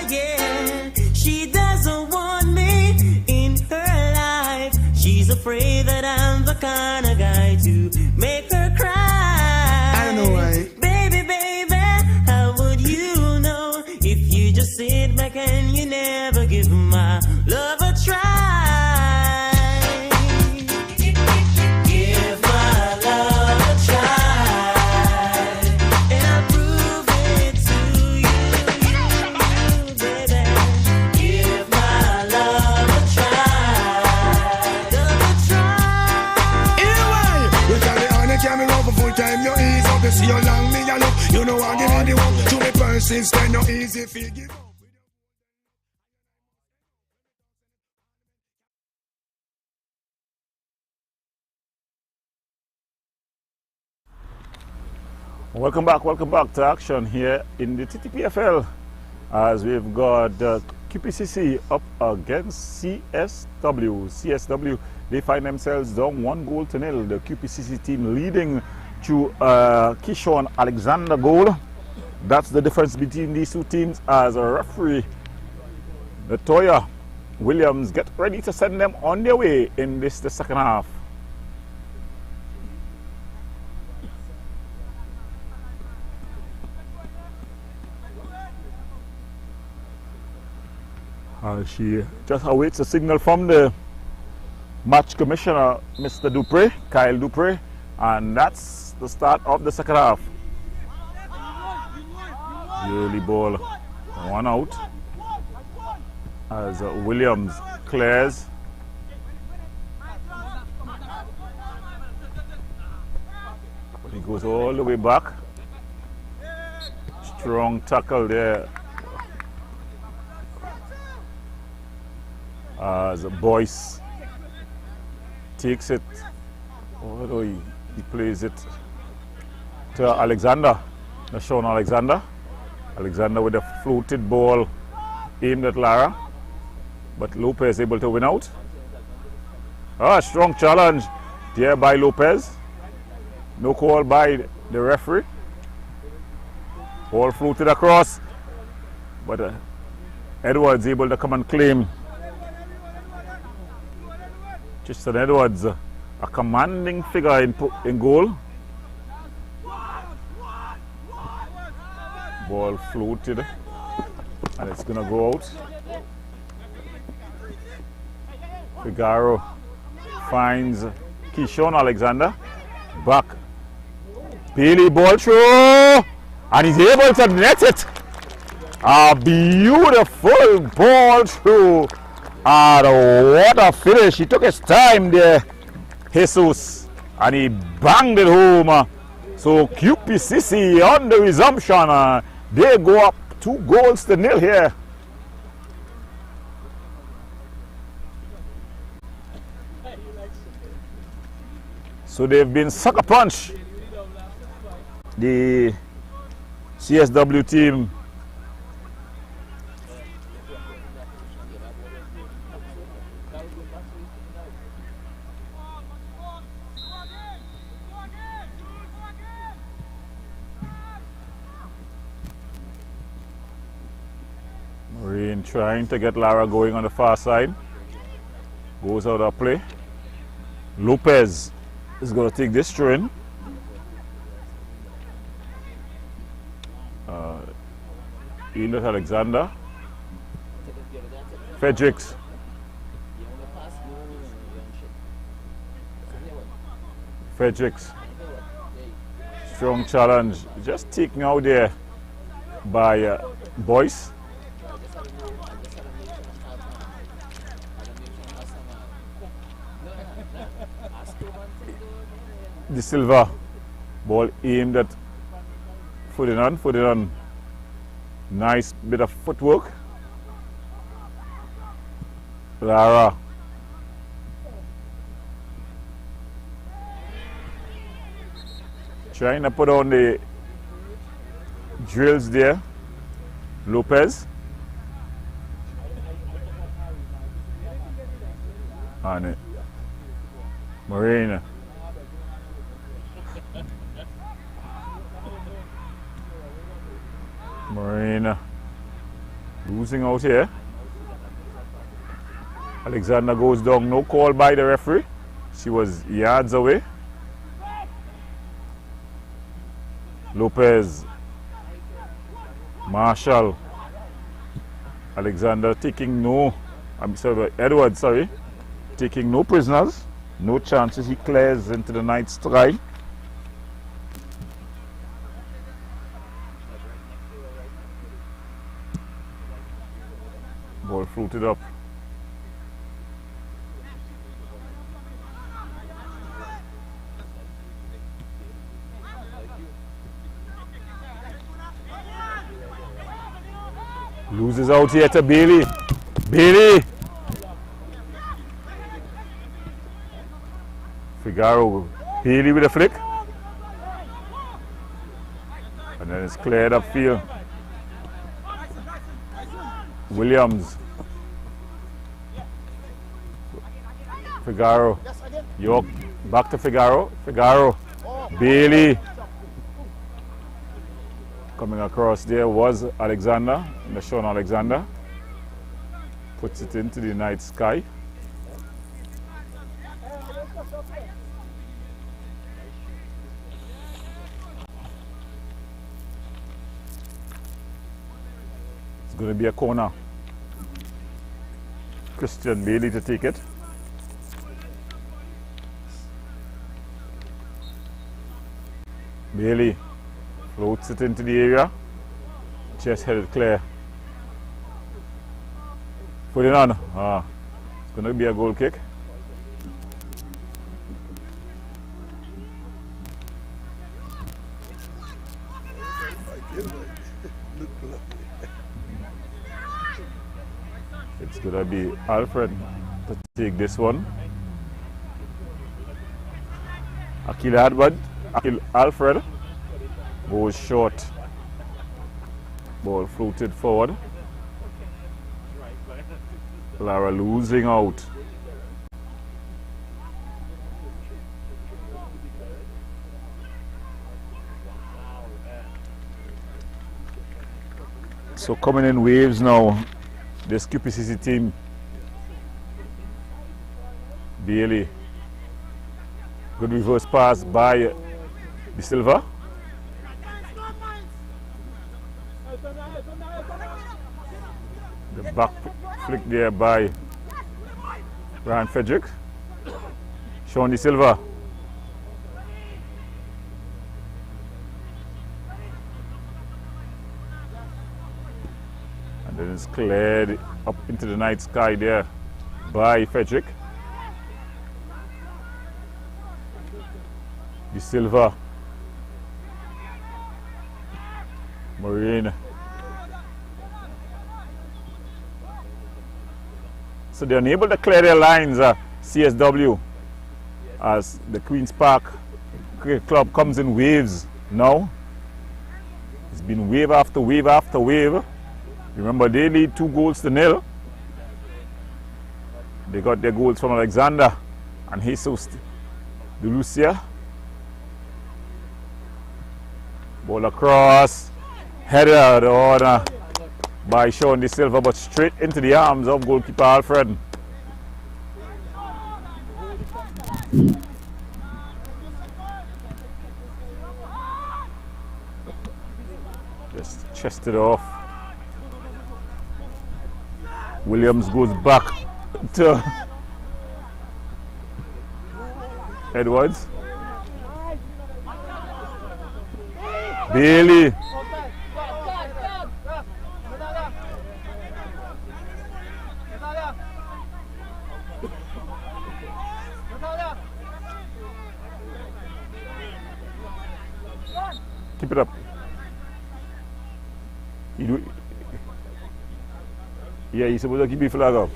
Yeah, she doesn't want me in her life. She's afraid that I'm the kind of guy to make her cry. I know why. Baby, baby, how would you know if you just sit back and you never give my love a try? Give my love a try, and I'll prove it to you, baby. Give my love a try, love a try. Anyway, you tell the honey coming over full time. You ease up, you see you long me, you look. You know I give me the one. To me persistent, no easy if you give up. Welcome back to action here in the Ttpfl, as we've got QPCC up against CSW. CSW, they find themselves down 1-0. The QPCC team leading through Kishon Alexander goal. That's the difference between these two teams, as a referee, Latoya Williams, get ready to send them on their way in the second half. She just awaits a signal from the match commissioner, Mr. Dupre, Kyle Dupre, and that's the start of the second half. Early ball, one out, as Williams clears. He goes all the way back. Strong tackle there. As Boyce takes it, although he plays it to Alexander, Sean Alexander. Alexander with a floated ball aimed at Lara, but Lopez able to win out. Strong challenge there by Lopez. No call by the referee. Ball floated across, but Edwards able to come and claim. Tristan Edwards, a commanding figure in goal. Ball floated, and it's going to go out. Figaro finds Kishon Alexander. Back. Bailey ball through, and he's able to net it. A beautiful ball through. What a finish. He took his time there, Jesus, and he banged it home. So QPCC on the resumption. They go up 2-0 here. So they've been sucker punch, the CSW team. Marine trying to get Lara going on the far side. Goes out of play. Lopez is going to take this throw in. Edith Alexander. Fredericks. Fredericks. Strong challenge. Just taken out there by Boyce. De Silva. Ball aimed at Ferdinand. Nice bit of footwork. Lara. Trying to put on the drills there. Lopez. And Marina. Marina losing out here. Alexander goes down, no call by the referee. She was yards away. Lopez, Marshall, Alexander taking no, Edward, taking no prisoners, no chances. He clears into the night stride. Ball floated up. Loses out here to Bailey. Bailey! Figaro. Bailey with a flick. And then it's cleared upfield. Williams. Figaro. York. Back to Figaro. Figaro. Bailey. Coming across there was Alexander, Sean Alexander. Puts it into the night sky. It's going to be a corner. Christian Bailey to take it. Bailey floats it into the area. Chest headed clear. Put it on. It's going to be a goal kick. It's going to be Alfred to take this one. Akil Alfred goes short. Ball floated forward. Lara losing out. So coming in waves now, this QPCC team. Bailey. Good reverse pass by De Silva. The back flick there by Ryan Frederick. Sean De Silva. And then it's cleared up into the night sky there by Frederick. De Silva. Marine. So they're unable to clear their lines, CSW, as the Queen's Park Cricket Club comes in waves now. It's been wave after wave after wave. Remember, they lead 2-0. They got their goals from Alexander and Jesus de Lucia. Ball across, header on by Sean De Silva, but straight into the arms of goalkeeper Alfred. Just chested off. Williams goes back to Edwards. Bailey. Keep it up. Yeah, you're supposed to keep your flag up.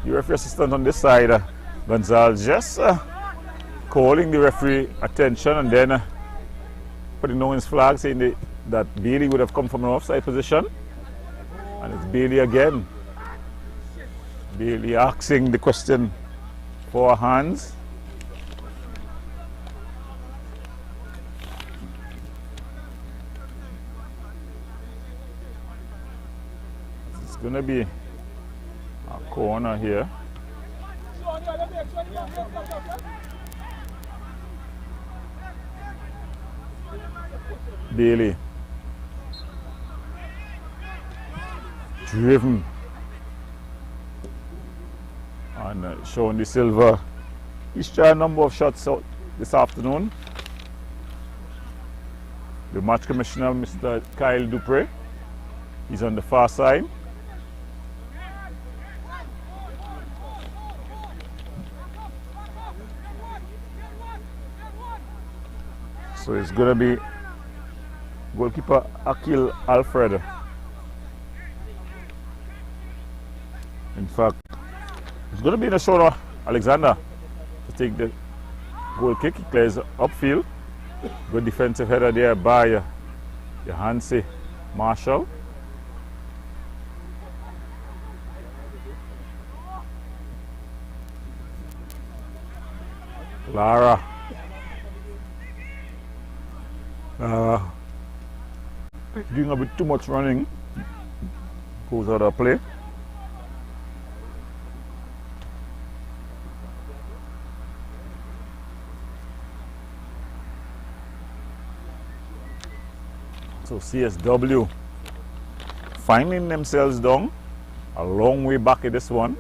Your referee assistant on this side, Gonzalez, just calling the referee attention and then putting down his flag saying that Bailey would have come from an offside position. And it's Bailey again. Bailey asking the question for hands. It's going to be a corner here. Bailey. Driven. And Sean De Silva. He's tried a number of shots out this afternoon. The match commissioner, Mr. Kyle Dupre, he's on the far side. So it's going to be goalkeeper Akil Alfred. In fact, it's going to be in a short Alexander to take the goal kick. He clears upfield. Good defensive header there by Johansi Marshall. Lara. Doing a bit too much running. Goes out of play. So CSW finding themselves down a long way back in this one.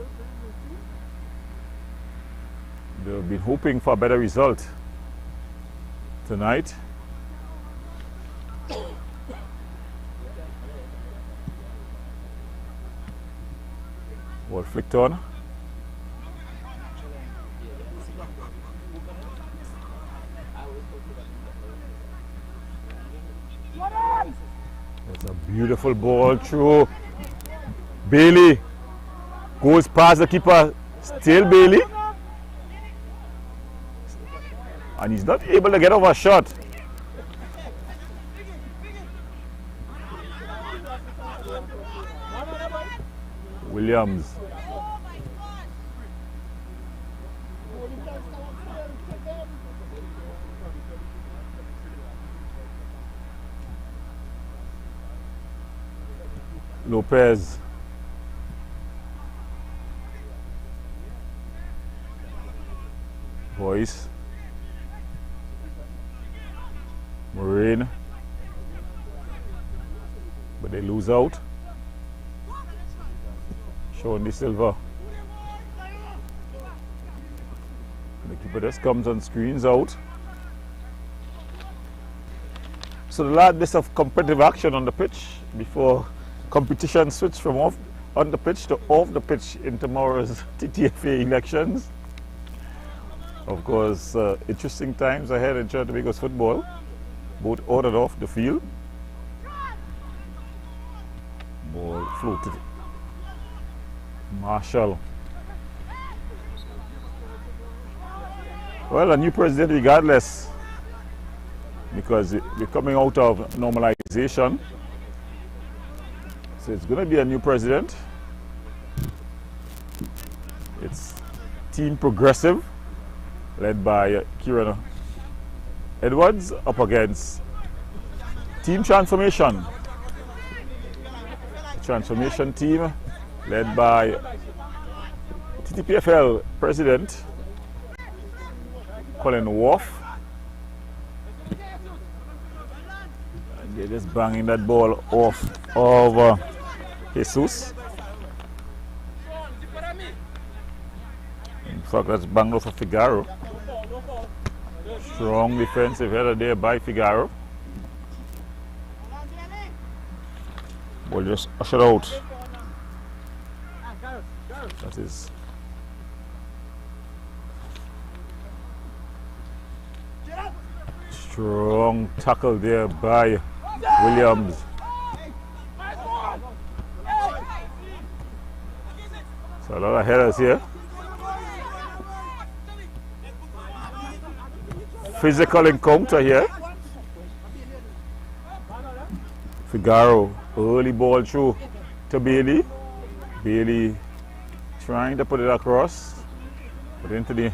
They've been hoping for a better result tonight. Ball flicked on. It's a beautiful ball through. Bailey goes past the keeper, still Bailey. And he's not able to get over a shot. Williams. Lopez. Boyce. Marine. But they lose out. Sean De Silva. The keeper just comes and screens out. So the last bit of competitive action on the pitch before competition switch from off on the pitch to off the pitch in tomorrow's Ttpfl elections. Of course, interesting times ahead in Trinidad and Tobago's football. Both ordered off the field. Ball floated. Marshall. Well, a new president regardless, because we're coming out of normalization. So it's going to be a new president. It's Team Progressive, led by Kieran Edwards, up against Team Transformation. The Transformation team, led by Ttpfl president, Colin Wolf. And they're just banging that ball off of Jesus. In fact, that's banged off of Figaro. Strong defensive header there by Figaro. Ball just ushered out. That is strong tackle there by Williams. So a lot of headers here. Physical encounter here. Figaro, early ball through to Bailey. Bailey trying to put it across, but into the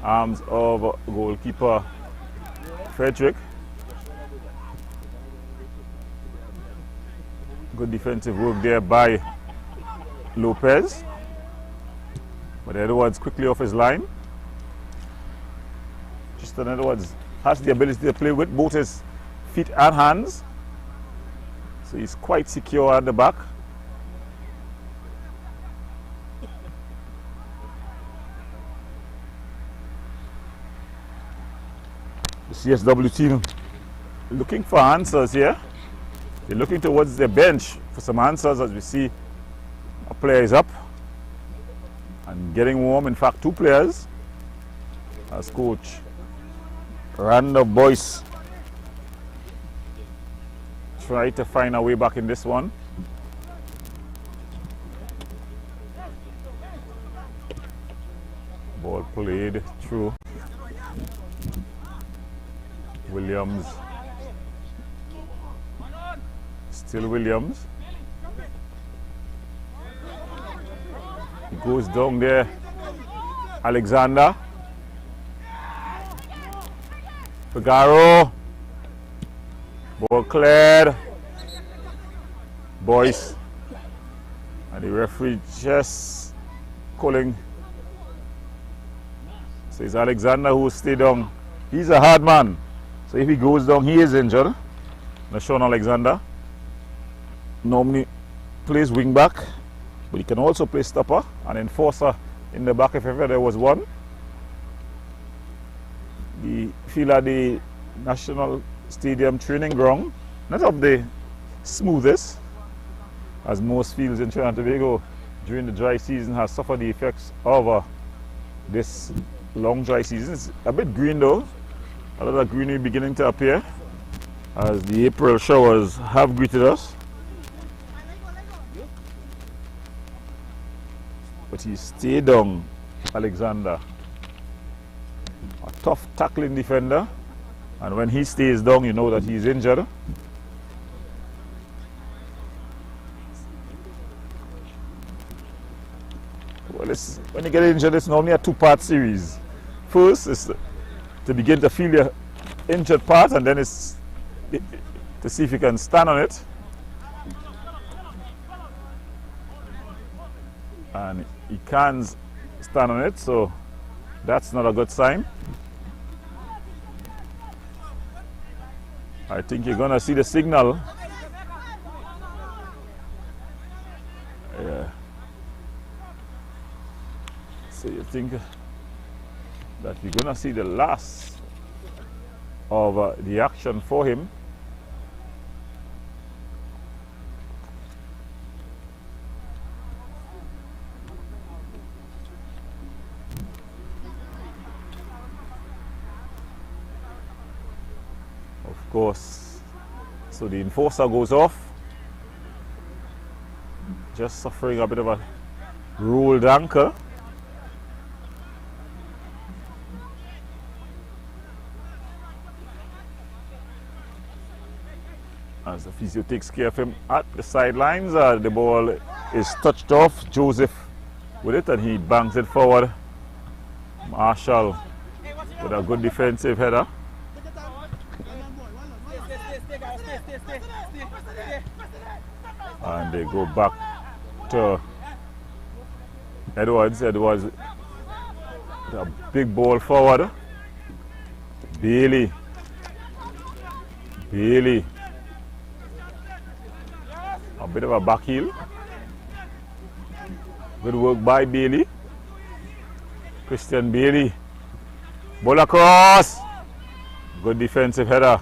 arms of goalkeeper Frederick. Good defensive work there by Lopez. But Edwards quickly off his line. Justin Edwards has the ability to play with both his feet and hands. So he's quite secure at the back. The CSW team looking for answers here. They're looking towards their bench for some answers as we see a player is up and getting warm. In fact, two players as coach Randa Boyce try to find a way back in this one. Ball played through. Williams. Still Williams. He goes down there. Alexander. Figaro. Ball cleared. Boyce. And the referee just calling. So it's Alexander who stayed down. He's a hard man. So if he goes down, he is injured. Now Sean Alexander normally plays wing back, but he can also play stopper and enforcer in the back if ever there was one. The field at the National Stadium training ground, not of the smoothest, as most fields in Trinidad and Tobago during the dry season has suffered the effects of this long dry season. It's a bit green though. A lot of greenery beginning to appear as the April showers have greeted us. But he stayed down, Alexander. A tough tackling defender. And when he stays down, you know that he's injured. Well, when you get injured, it's normally a two-part series. First is to begin to feel your injured part, and then it's to see if you can stand on it. And he can't stand on it, so that's not a good sign. I think you're gonna see the signal. Yeah. So you think that you're gonna see the last of the action for him. Of course, so the enforcer goes off, just suffering a bit of a rolled ankle. As the physio takes care of him at the sidelines, the ball is touched off. Joseph with it and he bangs it forward. Marshall with a good defensive header. And they go back to Edwards, a big ball forward. Bailey. A bit of a back heel. Good work by Bailey. Christian Bailey. Ball across. Good defensive header.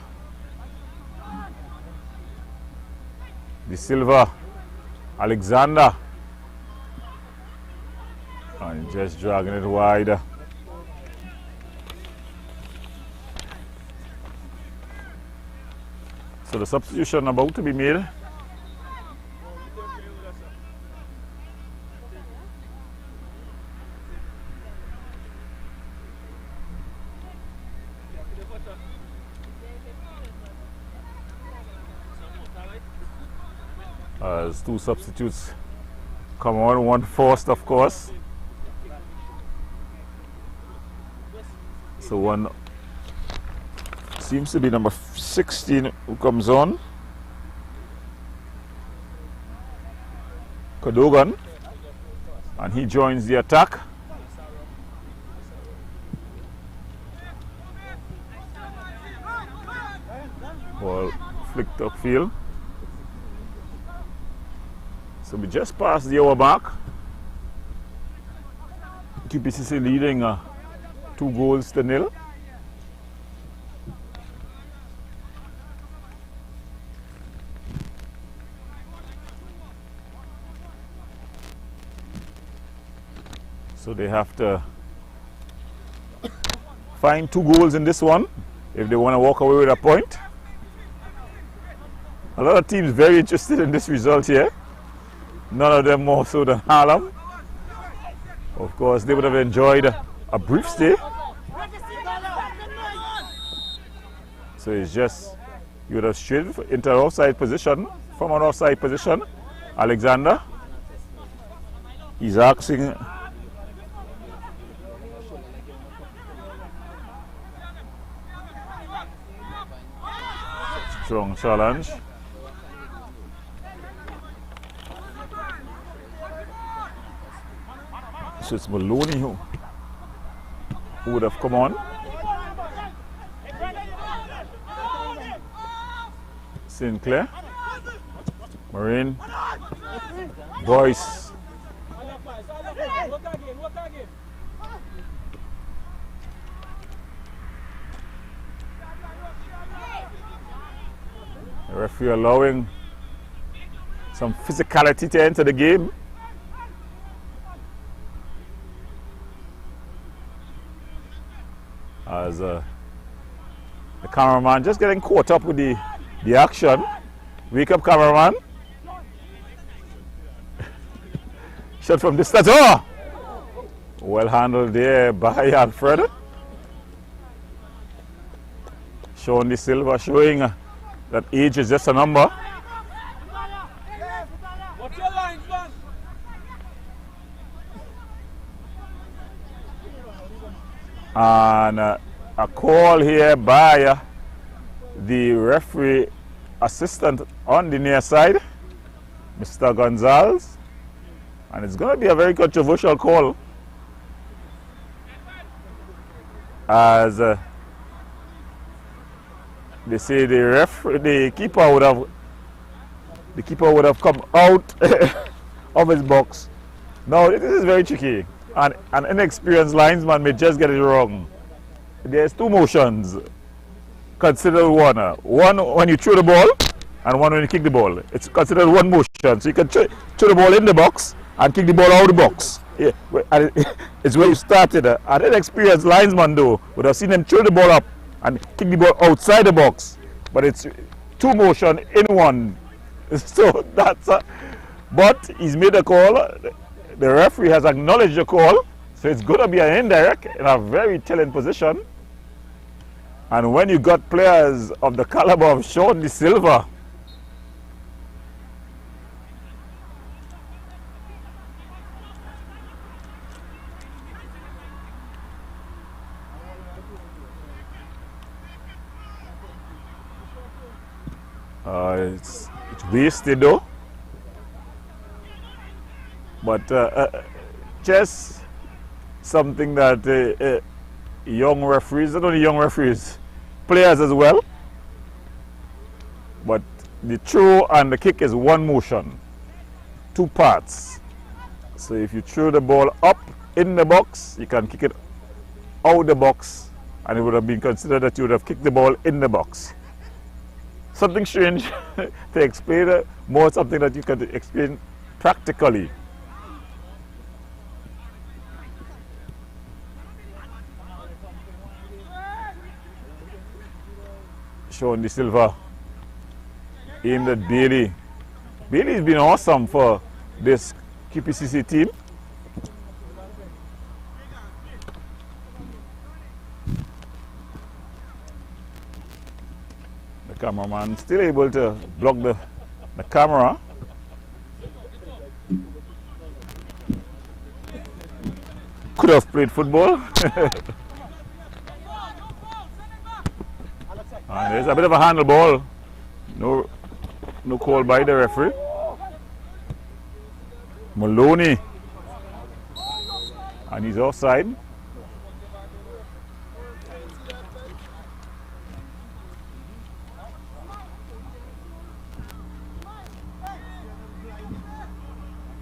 De Silva. Alexander. And just dragging it wide. So the substitution about to be made. As two substitutes come on, one forced of course. So one seems to be number 16 who comes on. Cadogan, and he joins the attack. Ball flicked upfield. So we just passed the hour mark. QPCC leading 2-0. So they have to find 2 goals in this one if they want to walk away with a point. A lot of teams very interested in this result here. None of them more so than Harlem. Of course, they would have enjoyed a brief stay. So it's just, you would have straight into an offside position, from an offside position. Alexander, he's asking. Strong challenge. So it's Maloney who would have come on. Sinclair, Marine, Boyce. The referee allowing some physicality to enter the game. As the cameraman just getting caught up with the action. Wake up, cameraman. Shot from distance. Oh! Well handled there by Alfred. Sean De Silva showing that age is just a number. What's your lines, man? And a call here by the referee assistant on the near side, Mr. Gonzalez. And it's going to be a very controversial call, as they say the keeper would have come out of his box. Now this is very tricky, and an inexperienced linesman may just get it wrong. There's 2 motions. Consider one when you throw the ball and one when you kick the ball. It's considered one motion. So you can throw the ball in the box and kick the ball out of the box. Yeah, and it's where you started. An inexperienced linesman though would have seen him throw the ball up and kick the ball outside the box. But it's 2 motion in one. So that's but he's made a call. The referee has acknowledged the call. So it's going to be an indirect in a very telling position. And when you got players of the caliber of Sean De Silva, it's wasted though. But just something that young referees, not only young referees, players as well. But the throw and the kick is one motion, two parts. So if you throw the ball up in the box, you can kick it out the box, and it would have been considered that you would have kicked the ball in the box. Something strange to explain, more something that you can explain practically. Sean De Silva aimed at Bailey. Bailey's been awesome for this QPCC team. The cameraman still able to block the camera. Could have played football. And there's a bit of a handle ball. No call by the referee. Maloney. And he's offside.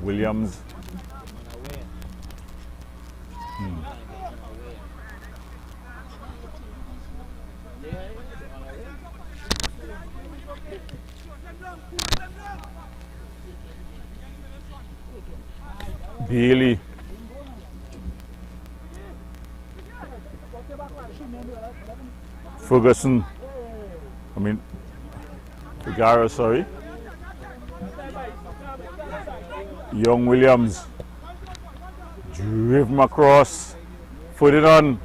Williams. Bailey. Ferguson. Figaro, sorry. Young Williams. Driven across. Put it on.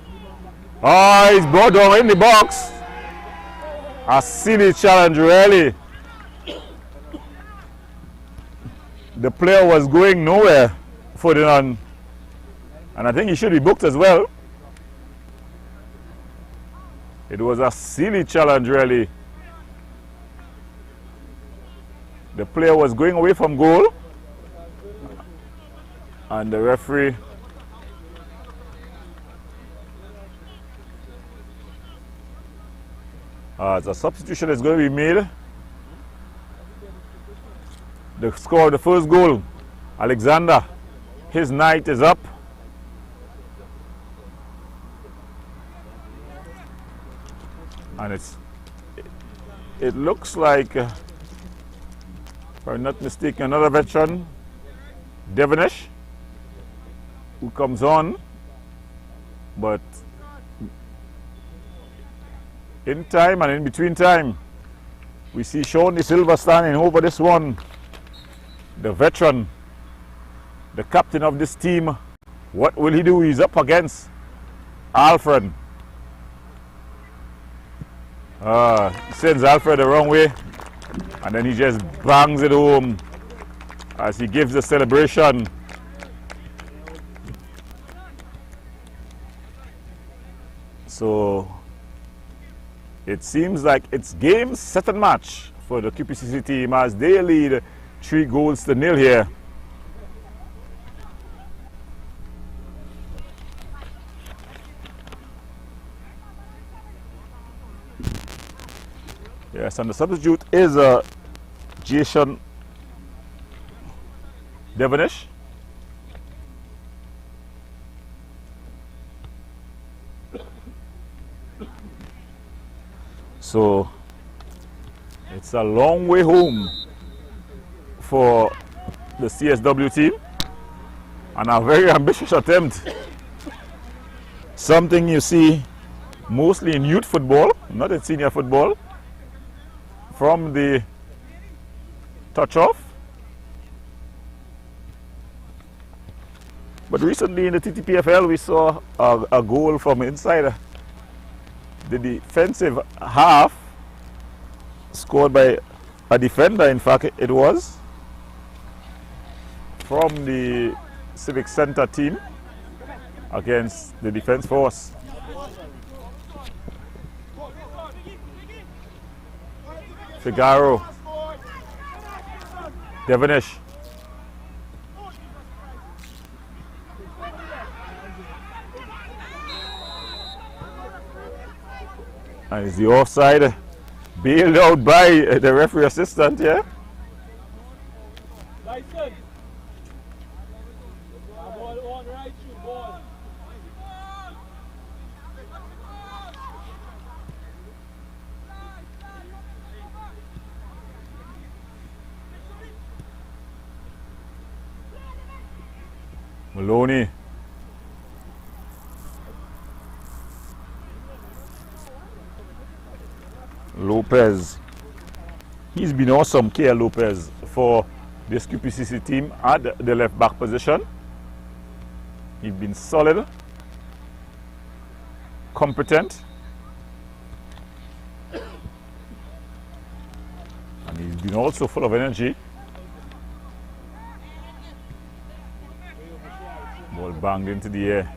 Oh, he's brought down in the box. A silly challenge, really. The player was going nowhere. Put it on. And I think he should be booked as well. It was a silly challenge, really. The player was going away from goal. And the referee as a substitution is going to be made. The score of the first goal, Alexander, his night is up. And it looks like, if I'm not mistaken, another veteran, Devonish, who comes on, but in time and in between time, we see Sean De Silva standing over this one, the veteran, the captain of this team. What will he do? He's up against Alfred. He sends Alfred the wrong way, and then he just bangs it home as he gives the celebration. So it seems like it's game, set and match for the QPCC team as they lead 3-0 here. Yes, and the substitute is Jason Devonish. So it's a long way home for the CSW team, and a very ambitious attempt. Something you see mostly in youth football, not in senior football. From the touch off. But recently in the Ttpfl we saw a goal from inside the defensive half, scored by a defender. In fact, it was from the Civic Center team against the defense force. Figaro, Devonish, And it's the offside bailed out by the referee assistant here. License. Ball on right shoot, ball. Maloney. Lopez. He's been awesome, K.L. Lopez, for this QPCC team at the left back position. He's been solid, competent, and he's been also full of energy. Ball banged into the air.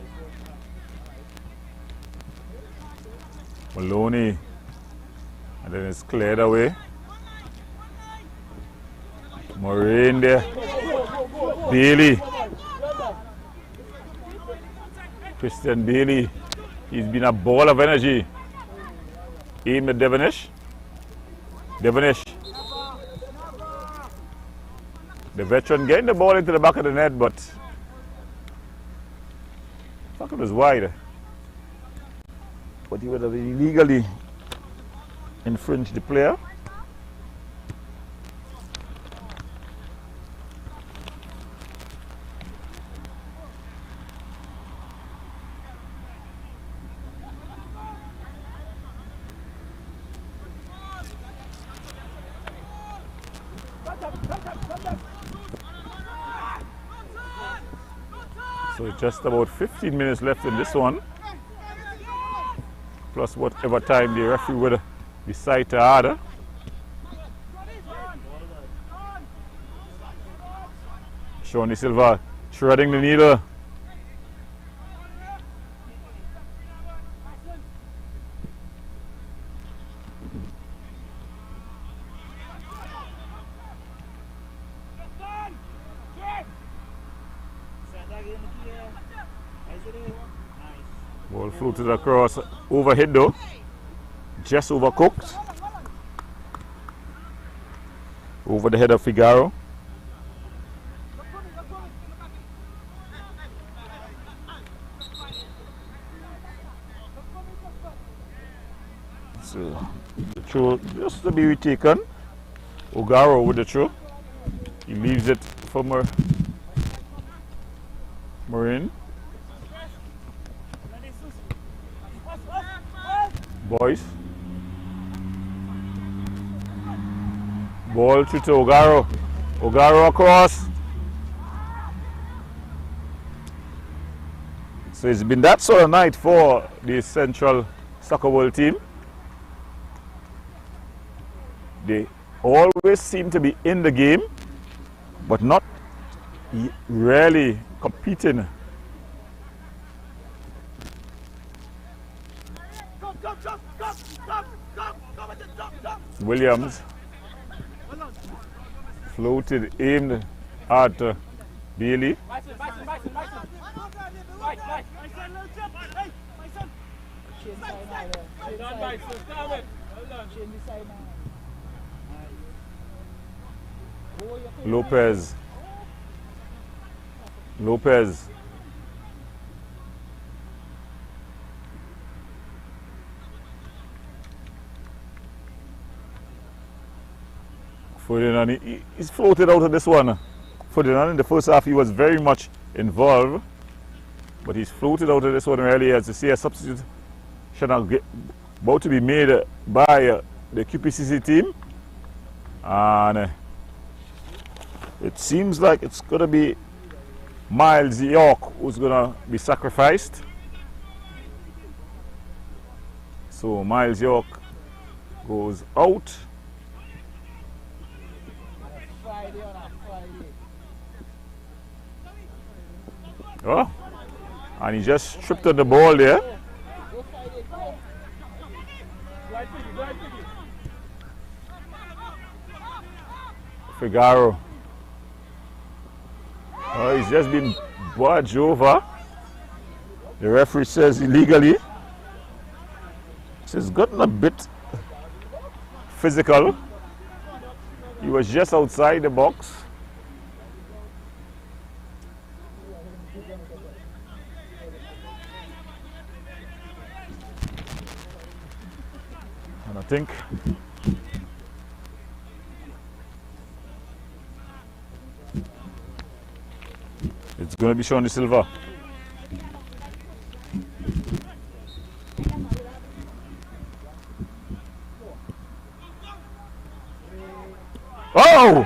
Maloney. And then it's cleared away. Moraine there. Bailey. Christian Bailey. He's been a ball of energy. Aim at Devonish. Devonish. The veteran getting the ball into the back of the net, but I thought it was wide. But he would have illegally infringed the player. So just about 15 minutes left in this one, plus whatever time the referee would decide to add. Shawnee Silva shredding the needle. Ball floated across, overhit though, just overcooked, over the head of Figaro. So the throw just to be retaken. Ogaro with the throw. He leaves it for Marine. Boys. Ball to Ogaro. Ogaro across. So it's been that sort of night for the Central Soccer World team. They always seem to be in the game, but not really competing. Williams floated, aimed at Bailey. Lopez. Ferdinand, he's floated out of this one. Ferdinand, in the first half, he was very much involved, but he's floated out of this one early, as you see a substitute about to be made by the QPCC team. And it seems like it's going to be Miles York who's going to be sacrificed. So Miles York goes out. Oh, and he just tripped on the ball there. Figaro. Oh, he's just been barged over. The referee says illegally. She's gotten a bit physical. He was just outside the box. And I think it's going to be Shawnee Silva. Oh!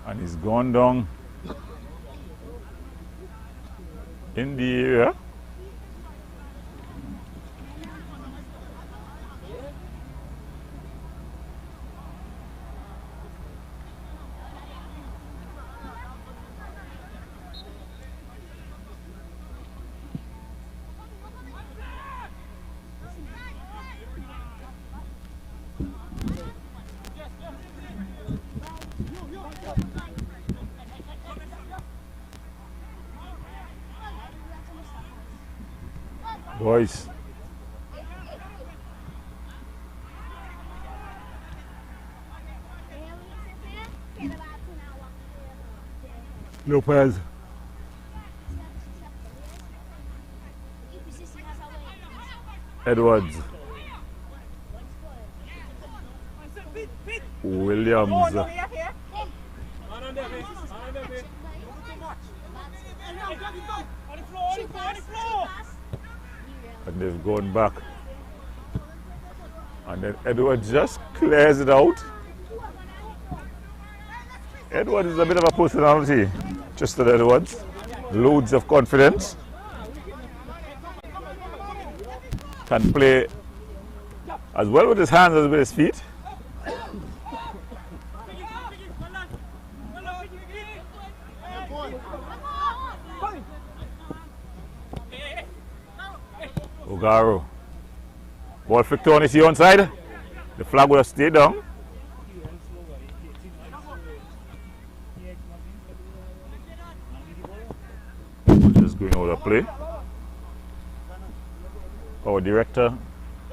And he's gone down in the area. Boys. Lopez. Edwards. Williams. And they've gone back. And then Edwards just clears it out. Edwards is a bit of a personality. Tristan Edwards. Loads of confidence. Can play as well with his hands as with his feet. Ogaro. Ball flicked on his onside. The flag would have stayed down. Just going out of play. Our director,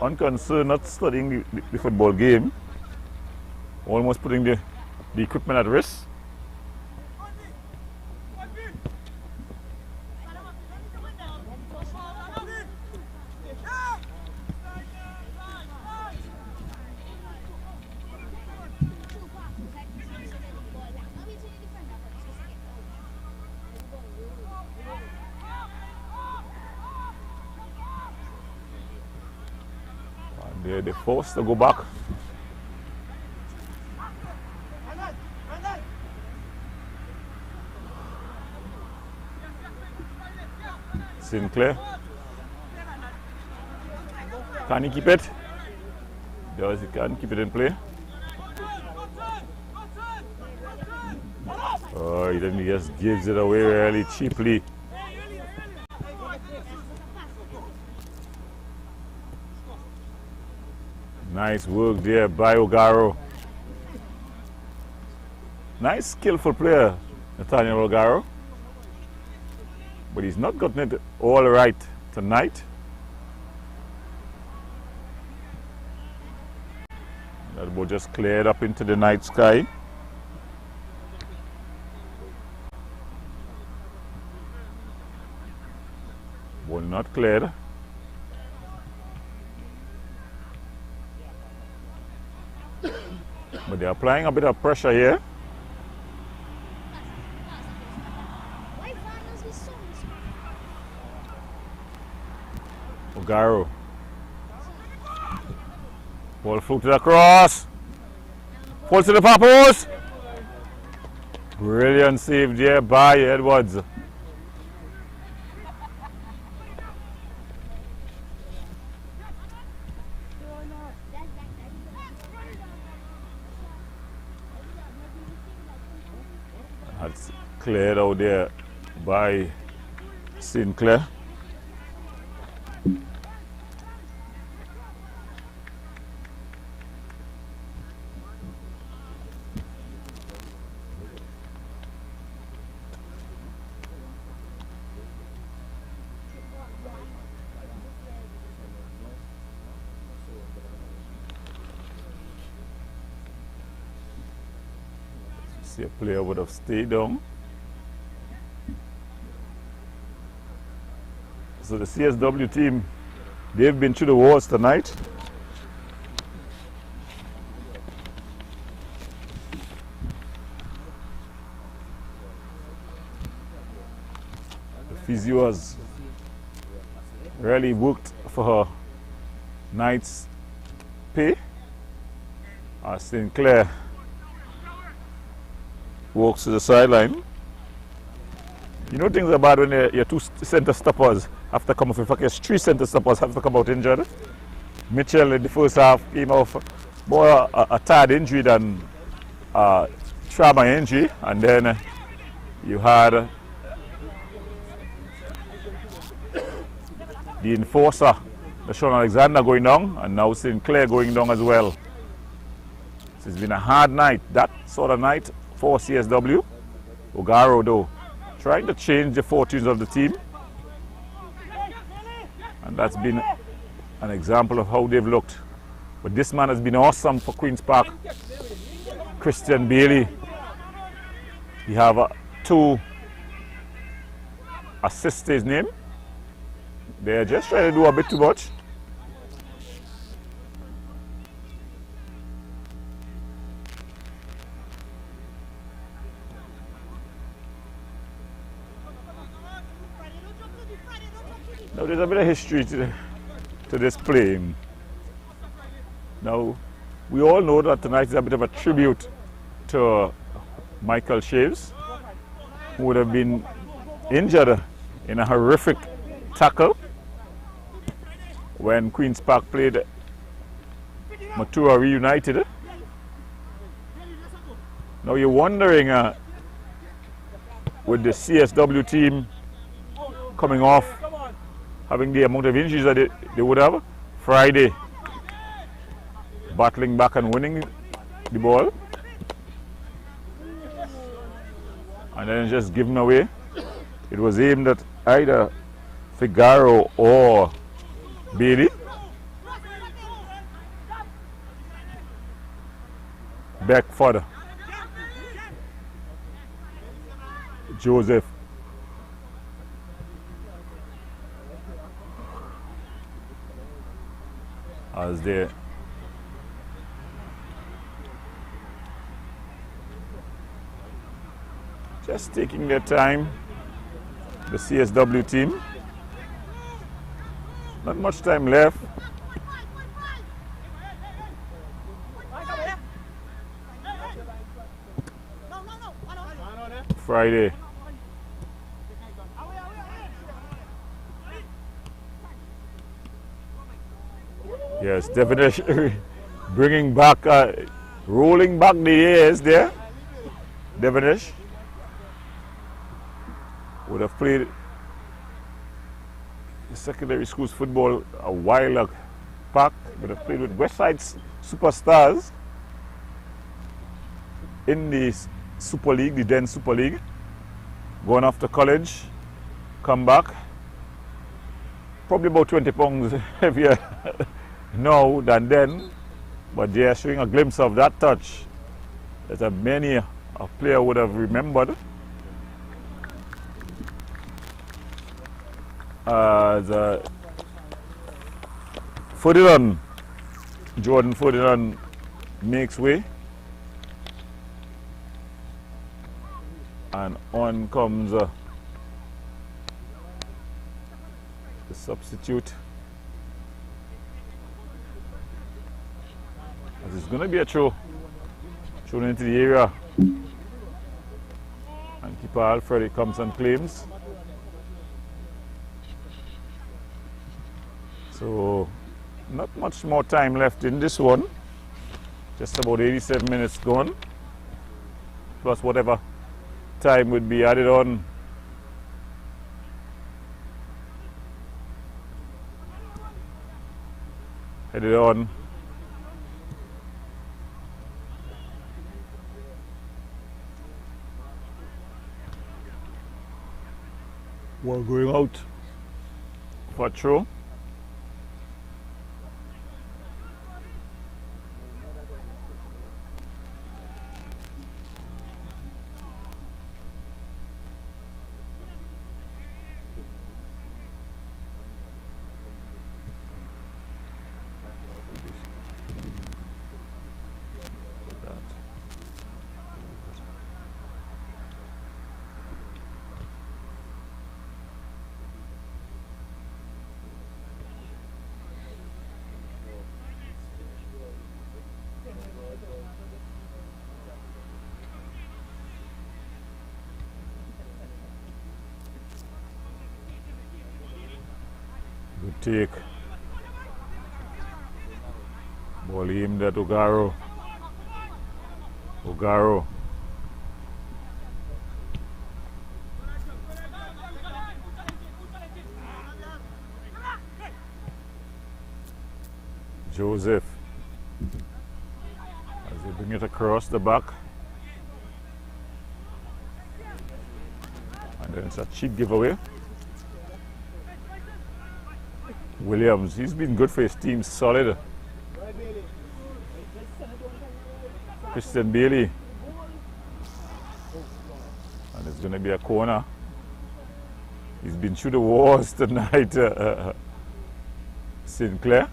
unconcerned, not studying the football game, almost putting the equipment at risk. They're forced to go back. Sinclair. Can he keep it? Does he can keep it in play? Oh, he then just gives it away really cheaply. Nice work there by Ogaro. Nice skillful player, Nathaniel Ogaro. But he's not gotten it all right tonight. That ball just cleared up into the night sky. Ball not cleared. But they're applying a bit of pressure here. Ogaro. Ball floated across. Falls to the far post. Brilliant save there by Edwards. That's cleared out there by Sinclair. See, a player would have stayed down. So the CSW team, they've been through the wars tonight. The physio has really worked for her night's pay. Sinclair walks to the sideline. You know things are bad when your two center stoppers have to come off. In fact, your three center stoppers have to come out injured. Mitchell in the first half came off more a tad injury than trauma injury, and then you had the enforcer, Sean Alexander, going down, and now Sinclair going down as well. It's been a hard night, that sort of night for CSW. Ogaro, though, trying to change the fortunes of the team. And that's been an example of how they've looked. But this man has been awesome for Queen's Park. Christian Bailey. You have 2 assists to his name. They're just trying to do a bit too much. Now there's a bit of history to this play. Now we all know that tonight is a bit of a tribute to Michael Shaves, who would have been injured in a horrific tackle when Queen's Park played Matura Reunited. Now you're wondering, with the CSW team coming off, having the amount of injuries that they would have, Friday battling back and winning the ball, and then just given away. It was aimed at either Figaro or Bailey. Beckford, Joseph, as they just taking their time, the CSW team. Not much time left. Friday. Yes, definitely bringing back, rolling back the years there. Devonish would have played secondary schools football a while back, would have played with Westside Superstars in the Super League, the then Super League. Going off to college, come back, probably about 20 pounds heavier now than then, but they are showing a glimpse of that touch that many a player would have remembered. Jordan Ferdinand makes way, and on comes the substitute. As it's going to be a throw into the area, and keeper Alfred comes and claims. So not much more time left in this one. Just about 87 minutes gone, plus whatever time would be added on. Headed on. We're going out for a throw. Good take. Ball aimed at Ogaro. Ogaro. Joseph. As they bring it across the back. And then it's a cheap giveaway. Williams, he's been good for his team, solid. Christian Bailey. And it's going to be a corner. He's been through the walls tonight, Sinclair.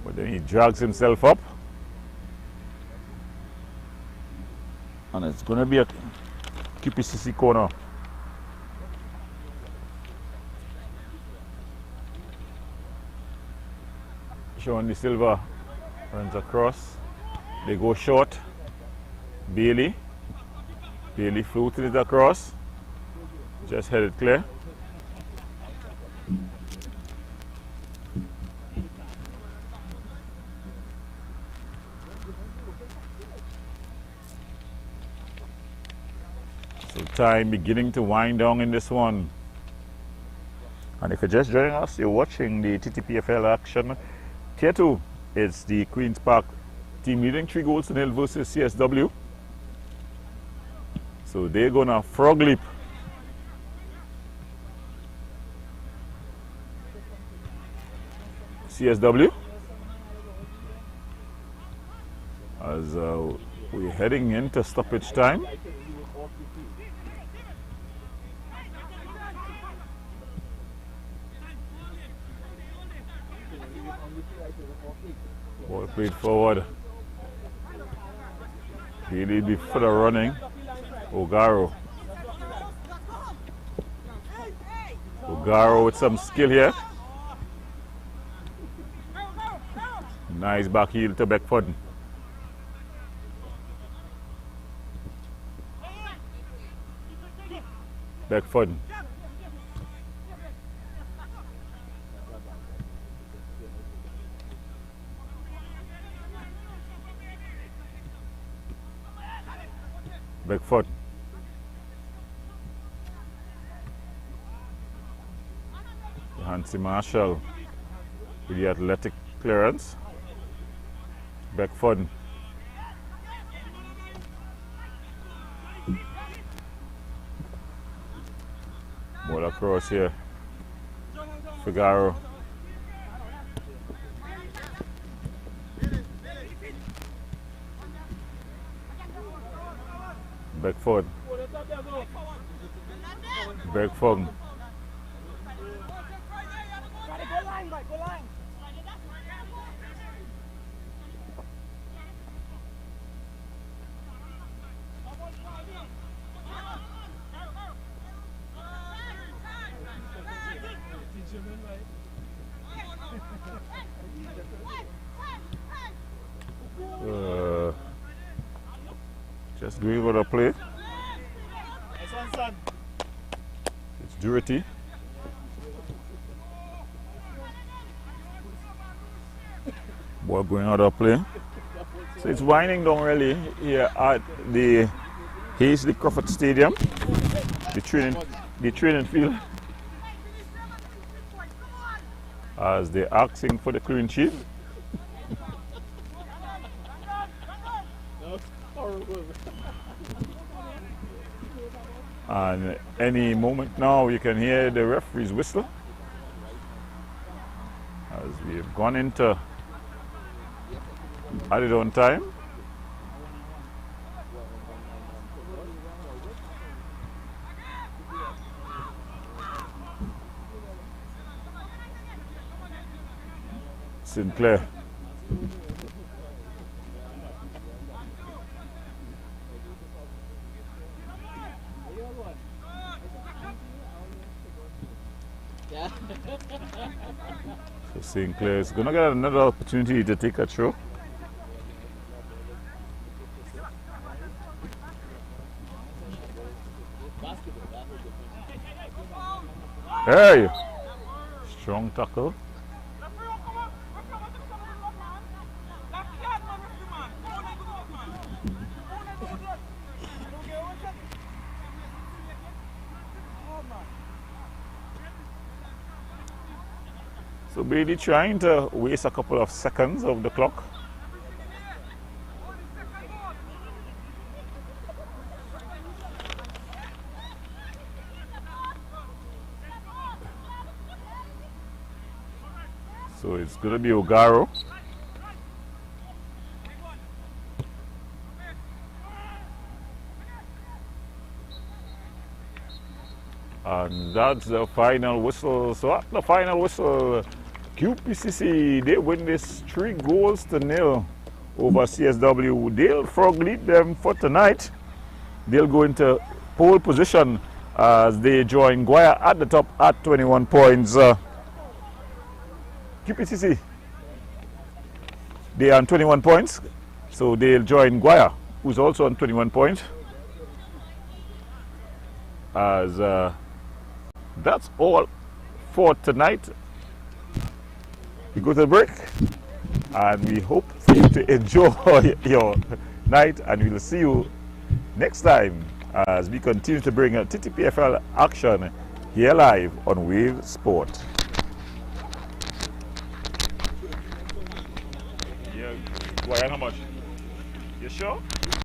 But then he drags himself up. And it's going to be a QPCC corner. Sean De Silva runs across. They go short. Bailey. Bailey floated it across. Just headed clear. So time beginning to wind down in this one. And if you're just joining us, you're watching the Ttpfl action. Tier 2, it's the Queen's Park team leading 3-0 versus CSW. So they're gonna frog leap. CSW. As we're heading into stoppage time. Ball played forward. Bailey be further running. Ogaro. Ogaro with some skill here. Nice back heel to Beckford. Beckford. Beckford. Hansi Marshall with the athletic clearance. Beckford. Ball across here. Figaro. Beckford. Beckford. Just doing what I play. It's Durity. Ball going out of play. So it's winding down really here at the Hazley Crawford Stadium, the training field, as they're asking for the clean sheet. And any moment now you can hear the referee's whistle as we have gone into added on time. Sinclair. So Sinclair is going to get another opportunity to take a throw. Hey! Strong tackle. So Bailey trying to waste a couple of seconds of the clock. So it's going to be Ogaro. And that's the final whistle. So at the final whistle, QPCC, they win this 3-0 over CSW. They'll frog lead them for tonight. They'll go into pole position as they join Guaya at the top at 21 points. QPCC, they are on 21 points, so they'll join Guaya, who's also on 21 points. As that's all for tonight. We go to the break, and we hope for you to enjoy your night, and we'll see you next time as we continue to bring a Ttpfl action here live on Wave Sport. Yeah, Guaya, how much? You sure?